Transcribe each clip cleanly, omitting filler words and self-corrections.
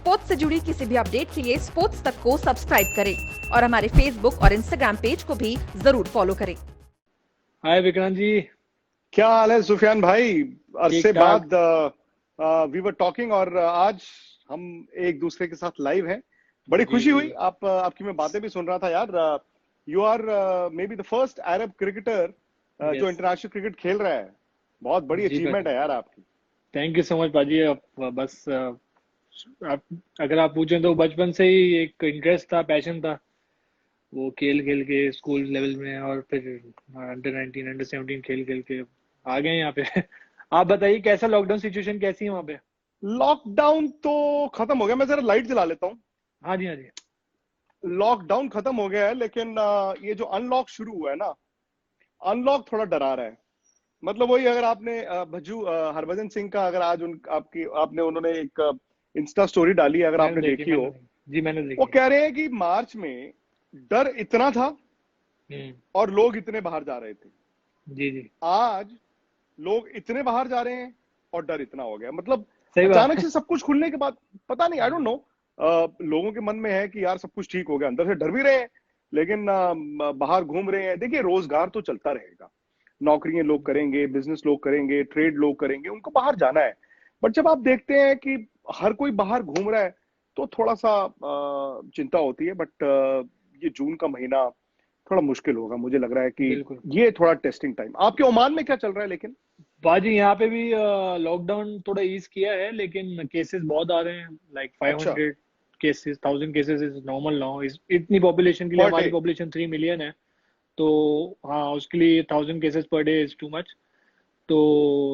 Sports से जुड़ी किसी भी अपडेट के लिए स्पोर्ट्स तक को सब्सक्राइब करें और हमारे फेसबुक और इंस्टाग्राम पेज को भी जरूर फॉलो करें। हाय विक्रांत जी। क्या हाल है सुफियान भाई? अरसे ठीक ठाक। बाद वी वर टॉकिंग और आज हम एक दूसरे के साथ लाइव हैं। बड़ी जी खुशी जी हुई आपकी मैं बातें भी सुन रहा था यार। You are maybe the first Arab cricketer जो यस इंटरनेशनल क्रिकेट खेल रहा है। बहुत बड़ी जी अचीवमेंट पाजी, है यार आपकी। थैंक यू सो मच पाजी। बस आप अगर आप पूछें तो बचपन से ही एक इंटरेस्ट था, पैशन था, वो खेल खेल के स्कूल लेवल में और फिर अंडर 19 अंडर 17 खेल खेल के आ गए यहाँ पे। आप बताइए कैसा लॉकडाउन सिचुएशन कैसी है वहाँ पे? लॉकडाउन तो खत्म हो गया। मैं जरा लाइट जला लेता हूँ। हाँ जी हाँ जी। लॉकडाउन खत्म हो गया है लेकिन ये जो अनलॉक शुरू हुआ है ना, अनलॉक थोड़ा डरा रहा है। मतलब वही, अगर आपने हरभजन सिंह का अगर आज उन आपकी आपने उन्होंने एक इंस्टा स्टोरी डाली है, अगर आपने देखी हो, मैंने देखी जी, मैंने वो देखी। कह रहे हैं कि मार्च में डर इतना था हम्म। और लोग इतने बाहर जा रहे थे। जी जी। आज लोग इतने बाहर जा रहे हैं और डर इतना हो गया। मतलब सही बात अचानक है। से सब कुछ खुलने के बाद पता नहीं, आई डोंट नो, लोगों के मन में है कि यार सब कुछ ठीक हो गया, अंदर से डर भी रहे हैं लेकिन बाहर घूम रहे हैं। देखिए, रोजगार तो चलता रहेगा, नौकरियां लोग करेंगे, बिजनेस लोग करेंगे, ट्रेड लोग करेंगे, उनको बाहर जाना है। बट जब आप देखते हैं कि हर कोई बाहर घूम रहा है तो थोड़ा सा चिंता होती है। बट ये जून का महीना थोड़ा मुश्किल होगा, मुझे लग रहा है कि बिल्कुल। ये थोड़ा टेस्टिंग टाइम। आपके ओमान में क्या चल रहा है लेकिन? बाजी यहाँ पे भी लॉकडाउन थोड़ा ईज किया है, लेकिन केसेस बहुत आ रहे हैं। लाइक अच्छा, 500 cases, 1000 cases is normal now. इतनी पॉपुलेशन के लिए, पर हमारी डे। पॉपुलेशन 3 मिलियन है, तो हाँ उसके लिए 1000 cases per day is too much. तो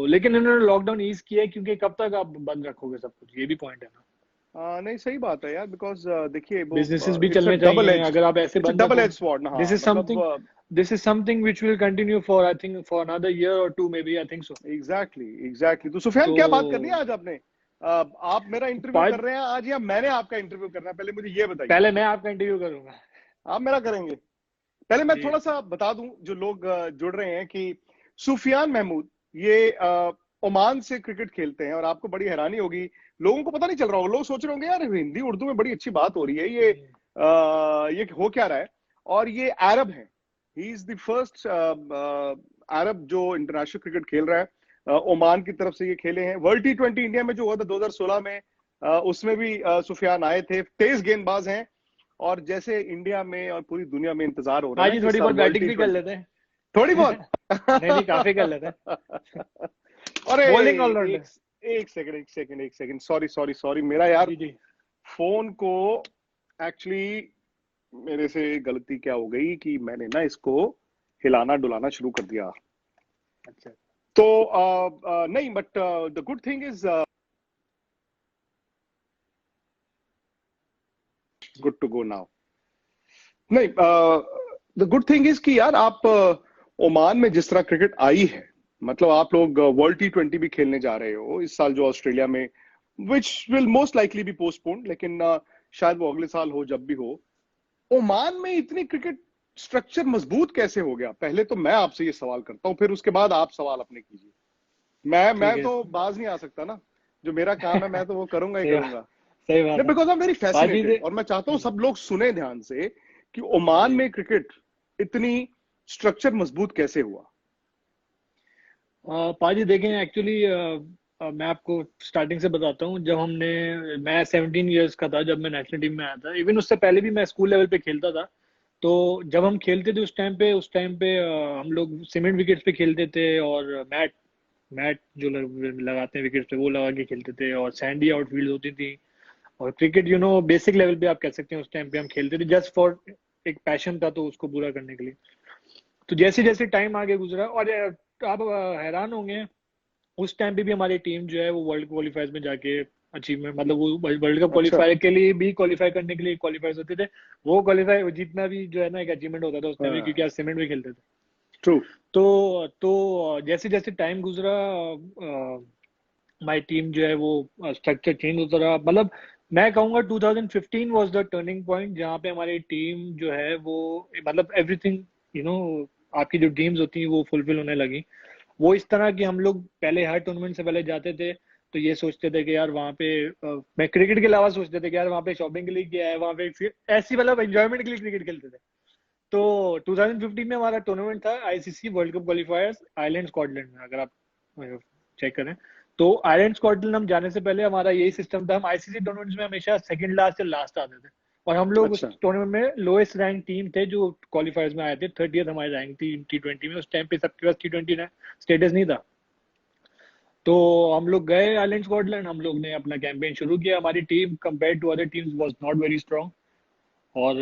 लेकिन इन्होंने लॉकडाउन ईज किया है, क्योंकि कब तक आप बंद रखोगे सब कुछ, ये भी पॉइंट है ना। नहीं, सही बात है यार, बिकॉज देखिए वो बिजनेसेस भी इट्स अ चलने डबल चाहिए, एज्ड, अगर आप ऐसे इट्स अ बंद डबल रखो। एज्ड स्वॉर्ड ना। दिस हाँ, इज समथिंग, मतलब this is something which will continue for, I think, for another year और two, maybe, I think so. Exactly exactly. तो सुफियान, तो क्या बात करनी है आज आपने? आप मेरा इंटरव्यू पाँच कर रहे हैं आज या मैंने आपका इंटरव्यू करना है? पहले मुझे ये बताइए। पहले मैं आपका इंटरव्यू करूंगा। आप मेरा करेंगे? पहले मैं जी थोड़ा सा बता दूं, जो लोग जुड़ रहे हैं, कि सुफियान महमूद ये ओमान से क्रिकेट खेलते हैं। और आपको बड़ी हैरानी होगी, लोगों को पता नहीं चल रहा होगा, लोग सोच रहे होंगे यार हिंदी उर्दू में बड़ी अच्छी बात हो रही है, ये हो क्या रहा है। और ये अरब है, ही इज द फर्स्ट अरब जो इंटरनेशनल क्रिकेट खेल रहा है। ओमान की तरफ से ये खेले हैं। वर्ल्ड T20 इंडिया में जो हुआ था 2016 में, उसमें भी सुफियान आए थे। तेज गेंदबाज हैं और जैसे इंडिया में और पूरी दुनिया में इंतजार हो रहा है ना पाजी कि इस थोड़ी साल बहुत वर्ल्ड बैटिंग भी कर T20। लेते हैं। थोड़ी बहुत। नहीं नहीं, काफी कर लेते हैं। अरे, बॉलिंग ऑलराउंडर। एक एक सेकंड, सॉरी सॉरी सॉरी, मेरा यार जी जी। फोन को एक्चुअली, मेरे से गलती क्या हो गई कि मैंने ना इसको हिलाना डुलाना शुरू कर दिया। अच्छा। तो नहीं, but the good thing is good to go now. नहीं, द गुड थिंग इज कि यार आप ओमान में जिस तरह क्रिकेट आई है, मतलब आप लोग वर्ल्ड T20 भी खेलने जा रहे हो इस साल, जो ऑस्ट्रेलिया में, which will most likely B postponed, लेकिन शायद वो अगले साल हो, जब भी हो। ओमान में इतनी क्रिकेट स्ट्रक्चर मजबूत कैसे हो गया? पहले तो मैं आपसे ये सवाल करता हूँ, फिर उसके बाद आप सवाल अपने कीजिए। ठीक मैं है। तो बाज नहीं आ सकता ना, जो मेरा काम है मैं तो वो करूंगा ही सही बात, करूंगा। सही बात नहीं, है। बिकॉज आई एम वेरी पाजी फैसिनेटेड, दे। और मैं चाहता हूँ सब लोग सुने ध्यान से कि ओमान जी। में क्रिकेट इतनी स्ट्रक्चर मजबूत कैसे हुआ। पाजी देखें, एक्चुअली मैं आपको स्टार्टिंग से बताता हूँ। जब हमने, मैं 17 ईयर्स का था जब मैं नेशनल टीम में आया था। इवन उससे पहले भी मैं स्कूल लेवल पे खेलता था। तो जब हम खेलते थे उस टाइम पे हम लोग सीमेंट विकेट्स पे खेलते थे, और मैट मैट जो लगाते हैं विकेट्स पे, वो लगा के खेलते थे, और सैंडी आउटफील्ड होती थी। और क्रिकेट बेसिक लेवल पे आप कह सकते हैं, उस टाइम पे हम खेलते थे जस्ट फॉर एक पैशन था, तो उसको पूरा करने के लिए। तो जैसे जैसे टाइम आगे गुजरा, और आप हैरान होंगे, उस टाइम पे भी हमारी टीम जो है वो वर्ल्ड क्वालिफायर्स में जाके अचीवमेंट, मतलब वो वर्ल्ड कप अच्छा। क्वालिफायर के लिए भी, क्वालिफाई करने के लिए क्वालिफायर्स होते थे। वो क्वालिफाई जीतना भी जो है ना, एक अचीवमेंट होता था उस टाइम पे, क्योंकि हाँ, आज सीमेंट में खेलते थे। ट्रू। तो जैसे जैसे टाइम गुजरा, हमारी टीम जो है वो स्ट्रक्चर चेंज होता रहा। मतलब मैं कहूंगा 2015 वाज द टर्निंग पॉइंट, जहाँ पे हमारी टीम जो है वो, मतलब एवरीथिंग, यू नो आपकी जो ड्रीम्स होती हैं वो फुलफिल होने लगी। वो इस तरह कि हम लोग पहले हर टूर्नामेंट से पहले जाते थे, तो ये सोचते थे कि यार वहाँ पे मैं क्रिकेट के अलावा सोचते थे कि यार वहाँ पे शॉपिंग के लिए क्या है, वहाँ पे ऐसी मतलब एंजॉयमेंट के लिए क्रिकेट खेलते थे। तो 2015 में हमारा टूर्नामेंट था ICC world cup क्वालिफायर्स Ireland Scotland में, अगर आप चेक करें तो आयरलैंड स्कॉटलैंड हम जाने से पहले हमारा यही सिस्टम था, हम आईसीसी टूर्नामेंट्स में हमेशा सेकंड लास्ट या लास्ट आते थे, और हम लोग उस अच्छा टूर्नामेंट में लोएस्ट रैंक टीम थे जो क्वालिफायर्स में आए थे। 30th हमारी रैंक थी T20 में, उस टाइम पे सबके पास T20 ना स्टेटस नहीं था। तो हम लोग गए आइलैंड स्कॉटलैंड, हम लोग ने अपना कैंपेन शुरू किया। हमारी team compare to other teams was not very strong, और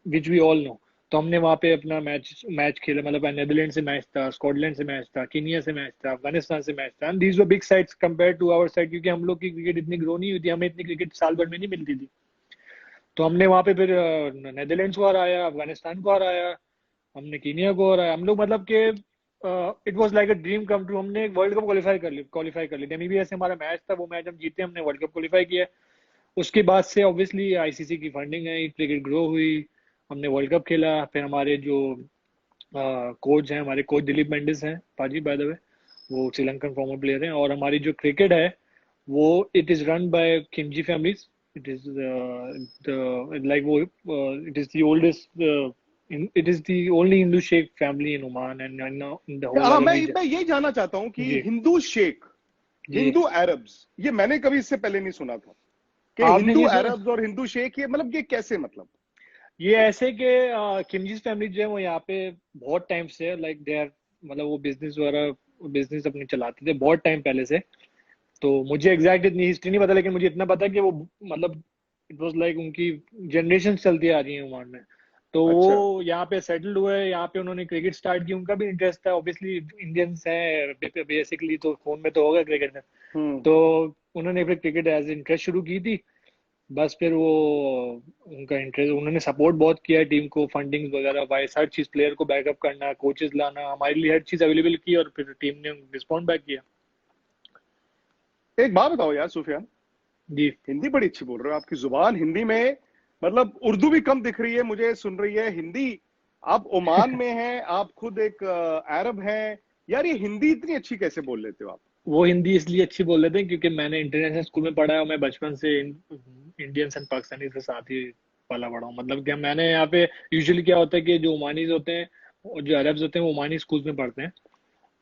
विच वी ऑल नो। तो हमने वहाँ पे अपना मैच मैच खेला, मतलब नेदरलैंड से मैच था, स्कॉटलैंड से मैच था, कीनिया से मैच था, अफगानिस्तान से मैच था, and these were big sides compare to our side, क्योंकि हम लोग की क्रिकेट इतनी ग्रो नहीं हुई थी, हमें इतनी क्रिकेट साल भर में नहीं मिलती थी। तो हमने वहाँ पे फिर नेदरलैंड्स को हराया, अफगानिस्तान को हराया, हमने कीनिया को हराया। हम लोग मतलब कि it was like a dream come true. हमने वर्ल्ड कप क्वालिफाई कर ली नमीबिया से हमारा मैच था, वो मैच हम जीते, हमने वर्ल्ड कप क्वालिफाई किया। उसके बाद से ऑब्वियसली आईसीसी की फंडिंग आई, क्रिकेट ग्रो हुई, हमने वर्ल्ड कप खेला। फिर हमारे जो कोच हैं, हमारे कोच दिलीप मेंडिस हैं पाजी, बाय द वे, वो श्रीलंकन फॉर्मर प्लेयर हैं। और हमारी जो क्रिकेट है वो it is run by Khimji families. It is the like वो it is the oldest it is the only Hindu शेख family in Oman and in the whole हाँ, अरब मैं रीजन। यही जानना चाहता हूँ कि जी हिंदू शेख, जी। हिंदू अरब्स, ये मैंने कभी इससे पहले नहीं सुना था कि आपने हिंदू नहीं सुना? अरब्स और हिंदू शेख, ये मतलब ये कैसे, मतलब? ये ऐसे कि खिमजीज फैमिली जो है वो यहाँ पे बहुत टाइम से, लाइक दे आर, मतलब वो बिजनेस वगैरह बिजनेस अपनी चलाते थे बहुत टाइम पहले से। तो मुझे एग्जैक्ट इतनी हिस्ट्री नहीं पता, लेकिन मुझे इतना पता है कि वो मतलब इट वाज लाइक उनकी जनरेशन चलती आ रही है ओमान में। तो अच्छा। वो यहाँ पे सेटल्ड हुए, यहाँ पे उन्होंने क्रिकेट स्टार्ट की, उनका भी इंटरेस्ट था, ऑब्वियसली इंडियंस हैं बेसिकली, तो खून में तो होगा क्रिकेट में। हम्म। तो उन्होंने फिर क्रिकेट एज इंटरेस्ट शुरू की थी। बस फिर वो उनका इंटरेस्ट, उन्होंने सपोर्ट बहुत किया टीम को, फंडिंग वगैरह वाइस हर चीज, प्लेयर को बैकअप करना, कोचेस लाना, हमारे लिए हर चीज अवेलेबल की, और फिर टीम ने रिस्पॉन्ड बैक किया। एक बात बताओ यार सुफियान, जी। हिंदी बड़ी अच्छी बोल रहे हो, आपकी जुबान हिंदी में, मतलब उर्दू भी कम दिख रही है मुझे, सुन रही है हिंदी। आप ओमान में हैं, आप खुद एक अरब हैं यार, ये हिंदी इतनी अच्छी कैसे बोल लेते हो आप? वो हिंदी इसलिए अच्छी बोल लेते हैं क्योंकि मैंने इंटरनेशनल स्कूल में पढ़ा है, और मैं बचपन से इंडियंस एंड पाकिस्तानी के साथ ही पला बड़ा हूँ। मतलब कि मैंने यहाँ पे यूजुअली क्या होता है कि जो ओमानीज होते हैं और जो अरब्स होते हैं वो ओमानी स्कूल में पढ़ते हैं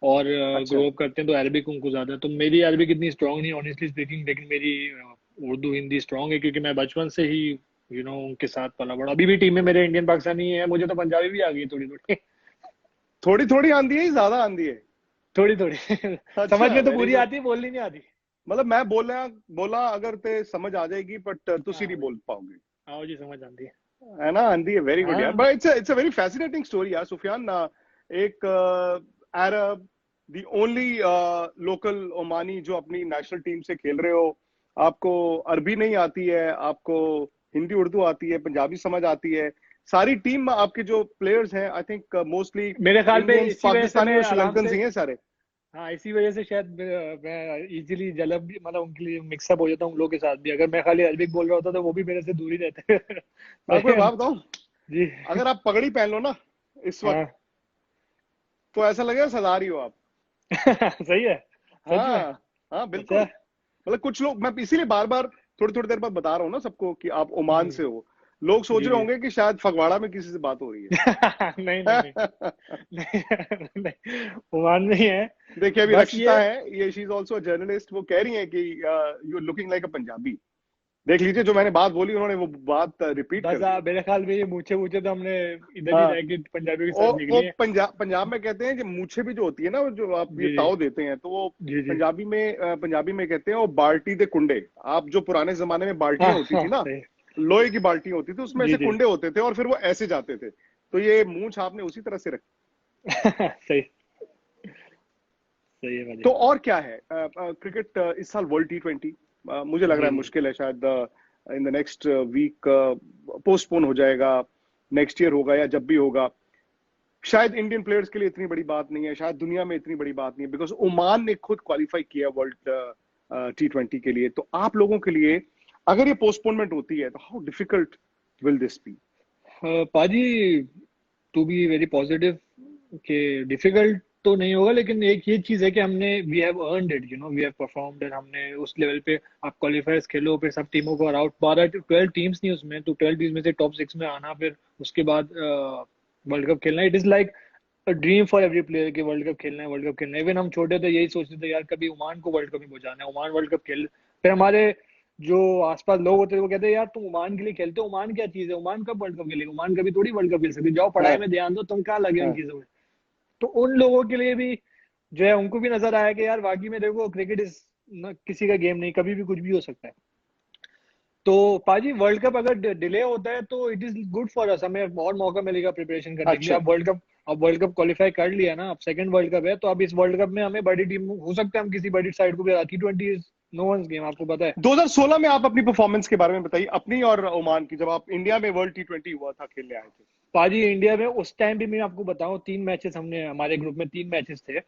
और अच्छा। ग्रो अप करते हैं, तो अरबिक उनको ज्यादा। तो मेरी अरबिक इतनी स्ट्रांग नहीं ऑनेस्टली स्पीकिंग, लेकिन मेरी उर्दू हिंदी स्ट्रांग है, क्योंकि मैं बचपन से ही उनके साथ पला बड़ा। अभी भी टीम में मेरे इंडियन पाकिस्तानी है, मुझे तो पंजाबी भी आ गई थोड़ी थोड़ी। थोड़ी थोड़ी आंदी है, ज्यादा आंदी है? थोड़ी थोड़ी। समझ अच्छा, में तो वेरी पूरी गुड। आती है, बोलनी नहीं आती। मतलब मैं बोला बोला अगर ते समझ आ जाएगी, बट तुसी नहीं हाँ बोल पाओगे, आओ जी, समझ आती है। है ना? आंदी है, वेरी गुड यार। हाँ but it's a very fascinating story यार सुफियान। एक अरब, द ओनली लोकल ओमानी जो अपनी नेशनल टीम से खेल रहे हो, आपको अरबी नहीं आती है, आपको हिंदी उर्दू आती है, पंजाबी समझ आती है, सारी टीम आपके जो प्लेयर्स हैं आई थिंक मोस्टली मेरे ख्याल पे इंडियंस, इसी वजह से पाकिस्तानी मैं और आराम श्रीलंकन से, ही हैं सारे। हाँ इसी वजह से शायद मैं इजीली जलब भी, मतलब उनके लिए मिक्सअप हो जाता हूँ उन लोगों के साथ भी। अगर मैं खाली अरबिक बोल रहा होता तो वो भी मेरे से दूर ही रहते। मैं आपको एक लेकिन बात बताऊं, जी। अगर आप पगड़ी पहन लो ना इस वक्त, हाँ। तो ऐसा लगेगा सरदार ही हो आप। सही है। सच में। हाँ हाँ बिल्कुल। अच्छा। मतलब कुछ लोग, मैं इसीलिए बार बार थोड़ी थोड़ी देर बाद बता रहा हूँ ना सबको कि आप ओमान से हो, लोग सोच जी रहे जी। होंगे कि शायद फगवाड़ा में किसी से बात हो रही नहीं नहीं नहीं। है। नहीं, नहीं ओमान में ही है। देखिए अभी बस रक्षिता ये, है, ये शी इज आल्सो जर्नलिस्ट, वो कह रही है कि यू लुकिंग लाइक अ पंजाबी। देख लीजिए, जो मैंने बात बोली उन्होंने वो बात रिपीट कर बस दी है। मेरे ख्याल में ये मूछे वूछे तो हमने इधर ही हाँ, रह के पंजाबियों के साथ वो निकली है। पंजाब में कहते हैं कि मूछे भी जो होती है ना, वो जो आप ये जी जी ताव देते हैं, तो वो जी जी। पंजाबी में कहते हैं वो बाल्टी दे कुंडे। आप जो पुराने जमाने में हाँ बाल्टियां होती हाँ थी ना, सही। लोहे की बाल्टियां होती थी, उसमें जी से जी। कुंडे होते थे और फिर वो ऐसे जाते थे, तो ये मूंछ आपने उसी तरह से रखी। सही। सही है भाजी। तो और क्या है, क्रिकेट इस साल वर्ल्ड T20 मुझे लग रहा जी है जी। मुश्किल है, शायद in the next week postpone हो जाएगा, नेक्स्ट ईयर होगा या जब भी होगा। शायद इंडियन प्लेयर्स के लिए इतनी बड़ी बात नहीं है, शायद दुनिया में इतनी बड़ी बात नहीं है, बिकॉज ओमान ने खुद क्वालिफाई किया वर्ल्ड T20 के लिए। तो आप लोगों के लिए अगर ये पोस्टपोनमेंट होती है तो how difficult will this be? पाजी, टू बी वेरी पॉजिटिव, कि डिफिकल्ट तो नहीं होगा, लेकिन एक ये चीज है कि हमने we have earned it, you know, we have performed, हमने उस लेवल पे आप क्वालिफायर्स खेलो, फिर सब टीमों को आउट, 12 टीम्स नहीं उसमें, तो 12 टीम्स में से टॉप 6 में आना, फिर उसके बाद वर्ल्ड कप खेलना, it is like a dream for every player कि वर्ल्ड कप खेलना है, वर्ल्ड कप खेलना है। इवन हम छोटे थे यही सोचते थे यार कभी ओमान को वर्ल्ड कप में पहुंचाना है, ओमान वर्ल्ड कप खेल। फिर हमारे जो आसपास लोग होते थे वो कहते यार तुम ओमान के लिए खेलते हो, ओमान क्या चीज है, ओमान कब वर्ल्ड कप खेलेगा, ओमान कभी थोड़ी वर्ल्ड कप खेल सकते, जाओ पढ़ाई हाँ, में ध्यान दो, तुम कहाँ लगे उन हाँ, चीजों में। तो उन लोगों के लिए भी जो है, उनको भी नजर आया कि यार वाकई में देखो क्रिकेट इज किसी का गेम नहीं, कभी भी कुछ भी हो सकता है। तो पाजी वर्ल्ड कप अगर डिले होता है तो it is good for us, हमें और मौका मिलेगा प्रिपरेशन करने के लिए। अच्छा। अब वर्ल्ड कप क्वालिफाई कर लिया ना, अब सेकंड वर्ल्ड कप है, तो अब इस वर्ल्ड कप में हमें बड़ी टीम हो सकता है हम किसी बड़ी साइड को भी, T20 is no once game, आपको पता है। 2016 में आप अपनी परफॉर्मेंस के बारे में बताइए, अपनी और ओमान की, जब आप इंडिया में वर्ल्ड T20 हुआ था खेलने आए थे। पाजी इंडिया में उस टाइम भी मैं आपको बताऊं 3 मैचेस, हमने हमारे ग्रुप में 3 मैचेस थे,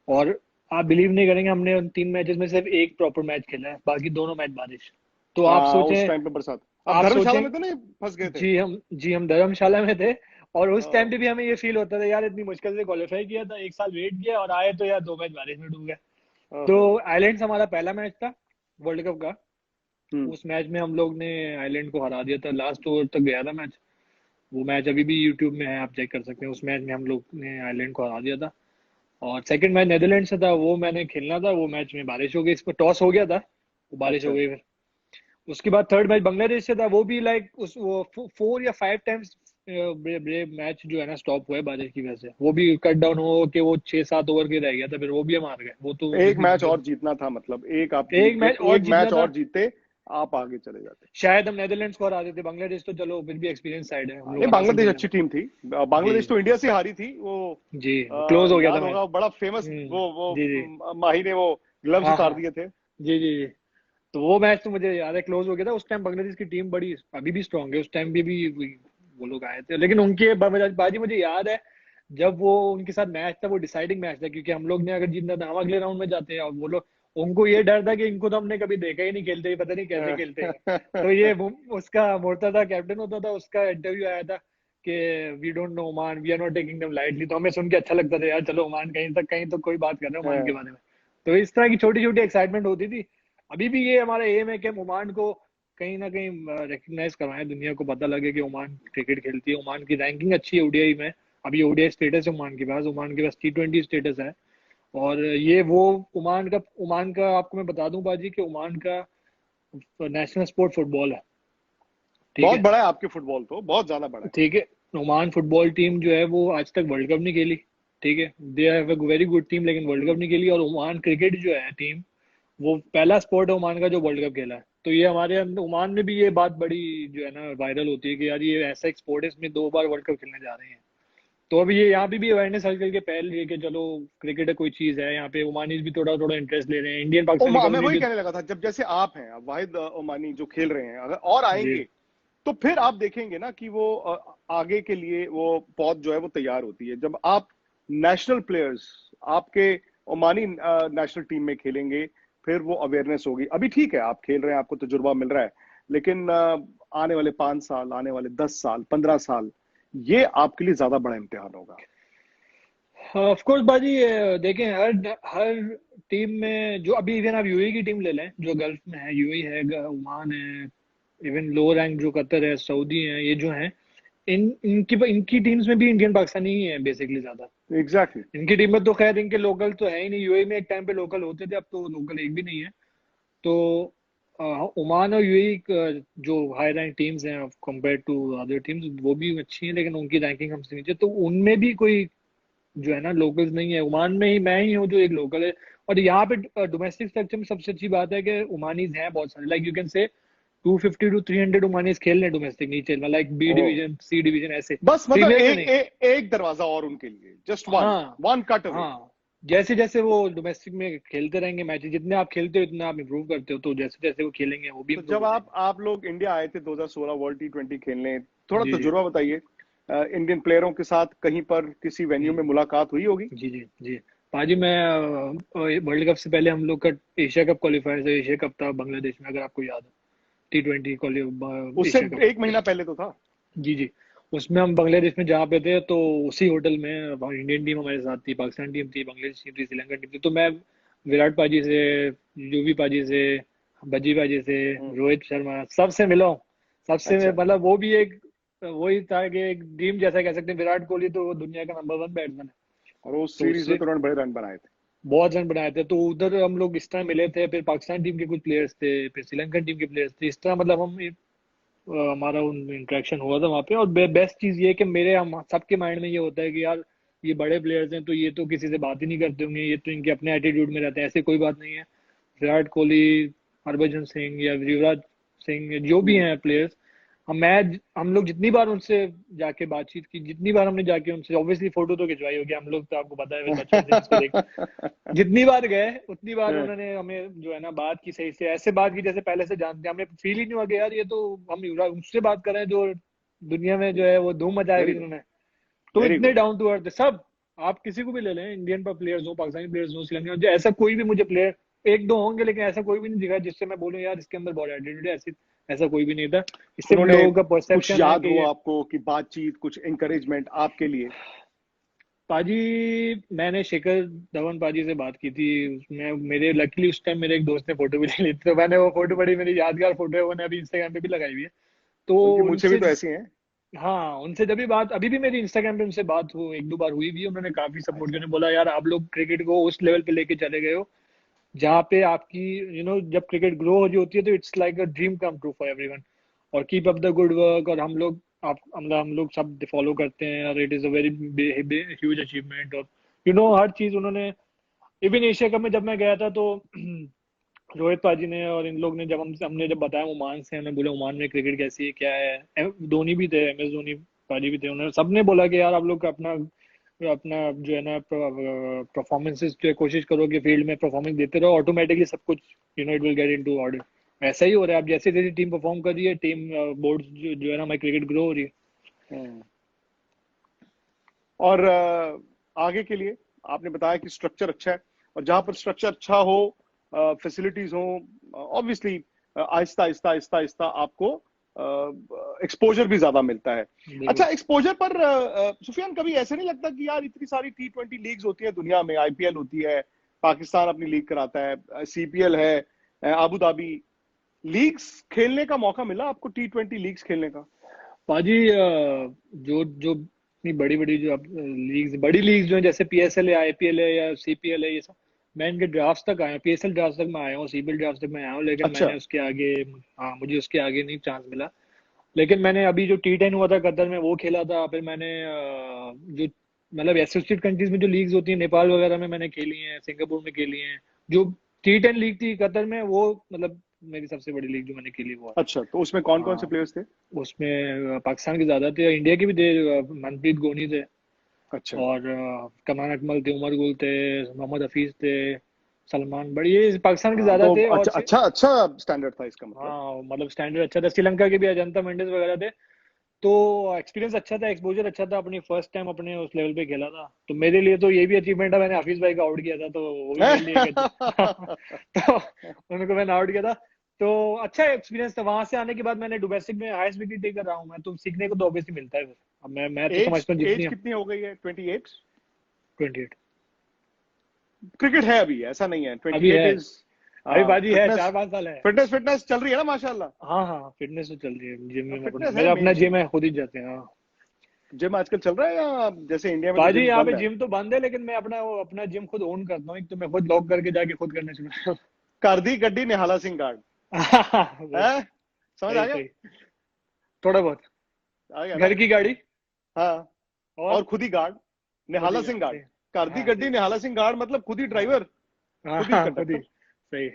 और आप बिलीव नहीं करेंगे हमने उन 3 मैचेस में सिर्फ एक प्रॉपर मैच खेला है, बाकी दोनों मैच बारिश। तो आप हाँ, उस सोचें, टाइम पे बरसात, आप आप धर्मशाला सोचें, में थे ना, फंस गए थे। जी हम धर्मशाला में थे, और उस टाइम हाँ, पे भी हमें ये फील होता था यार इतनी मुश्किल से क्वालिफाई किया था, एक साल वेट किया और आए तो यार 2 मैच बारिश में डूब गए। हाँ, तो हाँ, आइलैंड्स हमारा पहला मैच था वर्ल्ड कप का, हम्म, उस मैच में हम लोग ने आइलैंड को हरा दिया था, लास्ट ओवर तक गया था मैच। वो मैच अभी भी यूट्यूब में है, आप चेक कर सकते हैं, उस मैच में हम लोग ने आइलैंड को हरा दिया था। और सेकंड मैच नेदरलैंड से था, वो मैंने खेलना था, वो मैच में बारिश हो गई, इस पर टॉस हो गया था, वो बारिश हो अच्छा। गई फिर। उसके बाद थर्ड मैच बांग्लादेश से था, वो भी लाइक उस वो 4 या 5 टाइम्स मैच जो है ना स्टॉप हुआ है बारिश की वजह से, वो भी कट डाउन हो के वो 6-7 ओवर के रह गया था, फिर वो भी हम हार गए, वो तो अभी एक भी मैच मुझे, और जीतना था, मतलब एक आप एक जीत मैच गए, और एक जीतना मैच था, और जीते, आप आगे चले जाते। शायद हम नेदरलैंड्स को हरा देते, बांग्लादेश तो चलो फिर भी एक्सपीरियंस साइड है, हम नहीं, लोग हरा बांग्लादेश सकते थे। अच्छी टीम थी। जी बांग्लादेश तो इंडिया से हारी थी वो। जी, क्लोज हो गया था याद मैच। होगा, बड़ा फेमस, वो जी जी, माही ने वो ग्लव्स हाँ उतार हाँ, दिए थे। जी जी जी। तो वो मैच तो मुझे याद है क्लोज हो गया था, उस टाइम बांग्लादेश की टीम बड़ी अभी भी स्ट्रांग है, उस टाइम भी वो लोग आए थे, लेकिन उनके बाजी मुझे याद है जब वो उनके साथ मैच था, वो डिसाइडिंग मैच था, क्योंकि हम लोग ने अगर जीतना था हम अगले राउंड में जाते हैं, और वो लोग, उनको ये डर था कि इनको तो हमने कभी देखा ही नहीं खेलते, ही पता नहीं कैसे खेलते हैं। तो ये उसका मुर्तजा कैप्टन होता था, उसका इंटरव्यू आया था कि we don't know Oman, we are not taking them lightly, तो हमें सुन के अच्छा लगता था यार, चलो ओमान कहीं तो कोई बात कर रहे हैं ओमान के बारे में। तो इस तरह की छोटी छोटी एक्साइटमेंट होती थी। अभी भी ये हमारा एम है कि हम ओमान को कहीं ना कहीं रिकग्नाइज करवाएं, दुनिया को पता लगे कि ओमान क्रिकेट खेलती है, ओमान की रैंकिंग अच्छी है ओडीआई में, अभी ओडीआई स्टेटस है ओमान के पास T20 स्टेटस है। और ये वो ओमान का आपको मैं बता दूं बाजी कि ओमान का नेशनल स्पोर्ट फुटबॉल है, ठीक बहुत है। बड़ा है आपके फुटबॉल, तो बहुत ज्यादा बड़ा है। ठीक है, ओमान फुटबॉल टीम जो है वो आज तक वर्ल्ड कप नहीं खेली, ठीक है, they have a very good team, लेकिन वर्ल्ड कप नहीं खेली। और ओमान क्रिकेट जो है टीम, वो पहला स्पोर्ट है ओमान का जो वर्ल्ड कप खेला है। तो ये हमारे अंदर ओमान में भी ये बात बड़ी जो है ना वायरल होती है कि यार ये ऐसा एक स्पोर्ट है, इसमें 2 बार वर्ल्ड कप खेलने जा रहे हैं। तो अभी ये यहाँ पे भी अवेयरनेस हल्के के पहल रही है कि चलो क्रिकेट है कोई चीज है, यहाँ पे ओमानीज भी थोड़ा थोड़ा इंटरेस्ट ले रहे हैं, इंडियन पाकिस्तानी मैं कम्युनिटी। वही कहने लगा था, जब जैसे आप हैं, आप वाहिद ओमानी जो खेल रहे हैं, अगर और जी आएंगे तो फिर आप देखेंगे ना कि वो आगे के लिए वो पौध जो है वो तैयार होती है। जब आप नेशनल प्लेयर्स आपके ओमानी नेशनल टीम में खेलेंगे, फिर वो अवेयरनेस होगी। अभी ठीक है, आप खेल रहे हैं, आपको तजुर्बा मिल रहा है, लेकिन आने वाले 5 साल, आने वाले 10 साल, 15 साल, ये आपके लिए ज्यादा बड़ा इम्तिहान होगा। ऑफ कोर्स बाजी, देखें हर हर टीम में जो अभी इवन आप यूएई की टीम ले लें जो गल्फ में है, यूएई है, ओमान है, इवन लो रैंक जो कतर है, सऊदी है, ये जो है इनकी इनकी टीम्स में भी इंडियन पाकिस्तानी ही है बेसिकली ज्यादा। एग्जैक्टली। इनकी टीम में तो खैर इनके लोकल तो है ही नहीं, यूएई में एक टाइम पे लोकल होते थे, अब तो लोकल एक भी नहीं है। तो ओमान और यूएई जो हाई रैंक टीम्स हैं कंपेयर टू अदर टीम्स, वो भी अच्छी हैं, लेकिन उनकी रैंकिंग हमसे नीचे, तो उनमें भी कोई जो है ना लोकल्स नहीं है। ओमान में ही मैं ही हूँ जो एक लोकल है। और यहाँ पे डोमेस्टिक स्ट्रक्चर में सबसे अच्छी बात है कि ओमानीज हैं बहुत सारे, like you can say 250 to 300 ओमानीज खेल रहे हैं डोमेस्टिक नीचे, लाइक बी ओह, डिवीजन, सी डिवीजन ऐसे, बस मतलब प्रीमियर में नहीं। एक दरवाजा और उनके लिए, जस्ट वन हाँ वन कट अवे। हाँ, जैसे जैसे वो डोमेस्टिक में खेलते रहेंगे मैच, जितने आप खेलते हो इतना आप इम्प्रूव करते हो, तो जैसे जैसे वो खेलेंगे वो भी तो इम्प्रूव जब हो जाएंगे। आप लोग इंडिया आए थे 2016 वर्ल्ड T20 खेलने, थोड़ा जी जी तजुर्बा बताइए। इंडियन प्लेयरों के साथ कहीं पर किसी वेन्यू में मुलाकात हुई होगी। जी जी जी। पाजी मैं वर्ल्ड कप से पहले हम लोग का एशिया कप क्वालिफायर था, एशिया कप था बांग्लादेश में, अगर आपको याद हो, T20 उससे एशिया कप। 1 महीना पहले तो था। जी जी, उसमें हम बांग्लादेश में जहाँ पे थे, तो उसी होटल में इंडियन टीम हमारे साथ थी, पाकिस्तान टीम थी, बांग्लादेश टीम थी, श्रीलंका टीम थी। तो मैं विराट पाजी से, युवी पाजी से, भज्जी पाजी से, रोहित शर्मा, सबसे मिला हूँ। सबसे अच्छा। मतलब वो भी एक वही था कि एक ड्रीम जैसा कह सकते हैं। विराट कोहली तो दुनिया का नंबर 1 बैट्समैन है, और उस तो सीरीज में उससे तो उन्होंने बड़े रन बनाए थे। बहुत रन बनाए थे। तो उधर हम लोग इस तरह मिले थे, फिर पाकिस्तान टीम के कुछ प्लेयर्स थे, फिर श्रीलंकन टीम के प्लेयर्स थे, इस तरह मतलब हम हमारा उन इंटरेक्शन हुआ था वहाँ पे। और बेस्ट चीज ये है कि मेरे हम सबके माइंड में ये होता है कि यार ये बड़े प्लेयर्स हैं, तो ये तो किसी से बात ही नहीं करते होंगे, ये तो इनके अपने एटीट्यूड में रहते हैं। ऐसे कोई बात नहीं है। विराट कोहली, हरभजन सिंह या युवराज सिंह, जो भी हम्म। हैं प्लेयर्स, हम लोग जितनी बार उनसे जाके बातचीत की, जितनी बार हमने जाके उनसे ऑब्वियसली फोटो तो खिंचवाई होगी, हम लोग तो आपको पता है फिर बचपन से जिसको देख, जितनी बार गए उतनी बार उन्होंने हमें जो है ना बात की, सही से ऐसे बात की जैसे पहले से जानते हैं। हमें फील ही नहीं हुआ कि यार ये तो हम युवराज उससे बात कर रहे हैं जो दुनिया में जो है वो धूम मचाया वेरी भी गुड, उन्होंने। तो वेरी इतने गुड। डाउन टू अर्थ सब, आप किसी को भी ले लें, इंडियन पर प्लेयर्स हो, पाकिस्तानी प्लेयर्स हो, श्रीलंका, जो ऐसा कोई भी मुझे प्लेयर, एक दो होंगे लेकिन ऐसा कोई भी नहीं दिखा जिससे मैं बोलूं यार इसके अंदर बहुत एटीट्यूड है, ऐसी ऐसा कोई भी नहीं था। इससे उन्होंने लोगों का कुछ परसेप्शन है याद कि हो ये आपको कि बातचीत, कुछ एनकरेजमेंट आपके लिए? पाजी, मैंने शेखर धवन पाजी से बात की थी। उसमें मेरे लकीली उस टाइम मेरे एक दोस्त ने फोटो भी ले ली थी, तो मैंने वो फोटो बड़ी मेरी यादगार फोटो है, वो मैंने अभी इंस्टाग्राम पे भी लगाई हुई है। तो उनकी मुझसे भी उनसे, तो ऐसी हैं। हाँ उनसे जब भी बात, अभी भी मेरी इंस्टाग्राम पे उनसे बात हो, एक दो बार हुई भी है। उन्होंने काफी सपोर्ट अच्छा। किया, उन्होंने बोला यार आप लोग क्रिकेट को उस लेवल पे लेके चले गए हो जहाँ पे आपकी जब क्रिकेट ग्रो हो रही होती है तो it's like a dream come true for everyone. और keep up the good work. और हम लोग, आप मतलब हम लोग सब फॉलो करते हैं, और it is a very huge achievement. और हर चीज उन्होंने, इवन एशिया कप में जब मैं गया था तो रोहित पाजी ने और इन लोग ने जब हमने जब बताया ओमान से, हमने बोले ओमान में क्रिकेट कैसी है क्या है, धोनी भी थे, MS धोनी पाजी भी थे, उन्होंने सबने बोला कि यार आप लोग अपना अपना जो है ना परफॉर्मेंसेस जो है कोशिश करो कि फील्ड में परफॉर्मेंस देते रहो, ऑटोमेटिकली सब कुछ it will get into order. ऐसा ही हो रहा है। अब जैसे जैसे टीम परफॉर्म कर रही है, टीम बोर्ड जो है ना हमारी क्रिकेट ग्रो हो रही है। हम्म। और आगे के लिए आपने बताया कि स्ट्रक्चर अच्छा है, और जहां पर स्ट्रक्चर अच्छा हो, फैसिलिटीज हो, ऑब्वियसली आहिस्ता आहिस्ता आहिस्ता आहिस्ता आपको एक्सपोजर भी ज्यादा मिलता है। बिल्कुल। अच्छा, एक्सपोजर पर सुफियान, कभी ऐसे नहीं लगता कि यार इतनी सारी T20 लीग्स होती है दुनिया में, IPL होती है, पाकिस्तान अपनी लीग कराता है, CPL है, अबू धाबी, लीग्स खेलने का मौका मिला आपको, T20 लीग्स खेलने का? पाजी जो जो इतनी बड़ी बड़ी जो अब लीग्स, बड़ी लीग्स जो है जैसे PSL है, IPL है या CPL है, ये सब मैं इनके ड्राफ्ट तक आया हूँ। PSL ड्राफ्ट तक मैं आया हूँ, CPL ड्राफ्ट तक मैं आया हूँ, लेकिन अच्छा। मैंने उसके आगे, हाँ मुझे उसके आगे नहीं चांस मिला। लेकिन मैंने अभी जो T10 हुआ था कतर में वो खेला था। फिर मैंने जो मतलब एसोसिएटेड कंट्रीज में जो लीग्स होती है, नेपाल वगैरह में मैंने खेली हैं, सिंगापुर में खेली हैं। जो T10 लीग थी कतर में, वो मतलब मेरी सबसे बड़ी लीग जो मैंने खेली वो है। अच्छा, तो उसमें कौन कौन से हाँ, प्लेयर्स थे? उसमें पाकिस्तान के ज्यादा थे, इंडिया के भी थे, मनप्रीत गोनी थे, अच्छा। और कमान अकमल थे, उमर गुल थे, मोहम्मद हफीज थे, सलमान बड़ी, ये पाकिस्तान के हाँ, ज्यादा तो थे। और अच्छा अच्छा अच्छा स्टैंडर्ड था इसका मतलब। हाँ मतलब स्टैंडर्ड अच्छा था। श्रीलंका के भी अजंता मेंडिस वगैरह थे। तो एक्सपीरियंस अच्छा था, एक्सपोजर अच्छा था, अपनी फर्स्ट टाइम अपने उस लेवल पे खेला था। तो मेरे लिए तो ये भी अचीवमेंट है, मैंने हाफिज भाई को आउट किया था, तो वो भी मेरे लिए एक तो उनको मैंने आउट किया था। तो अच्छा एक्सपीरियंस था। वहां से आने के बाद मैंने डोमेस्टिक में हाईएस्ट विकेट टेकर रहा हूँ मैं, तो सीखने को तो ऑब्वियसली मिलता है फिर। अब मैं तो एज समझता हूँ एज जितनी कितनी हो गई है? 28? 28 क्रिकेट है अभी, ऐसा नहीं है, अभी 28 है, इज अभी बाजी है, फिटनेस। 4-5 साल है। फिटनेस फिटनेस चल रही है ना माशाल्लाह? हाँ हाँ, फिटनेस तो चल रही है, जिम में फिटनेस है मेरा मेन अपना चीज। जिम है, खुद ही जाते हैं। हाँ जिम आजकल चल रहा है या जैसे इंडिया में तो बाजी, जिम्स यहाँ पे बंद है? जिम तो बंद है, लेकिन मैं अपना जिम खुद ओन करता हूँ। एक तो मैं खुद लॉक करके जाके खुद करना शुरू कर दी गड्डी निहाला सिंह गार्ड बस, है, समझ आ सही गया? सही, थोड़ा बहुत। आ गया ना? घर की गाड़ी हाँ, और और खुद ही गार्ड, खुद निहाला ही सिंह गाड़ी, गार्ड। सही। कर दी हाँ गड्डी सही। निहाला सिंह गार्ड मतलब खुद ही हाँ ड्राइवर, हाँ खुद ही हाँ, खुद ही, कंडक्टर, सही।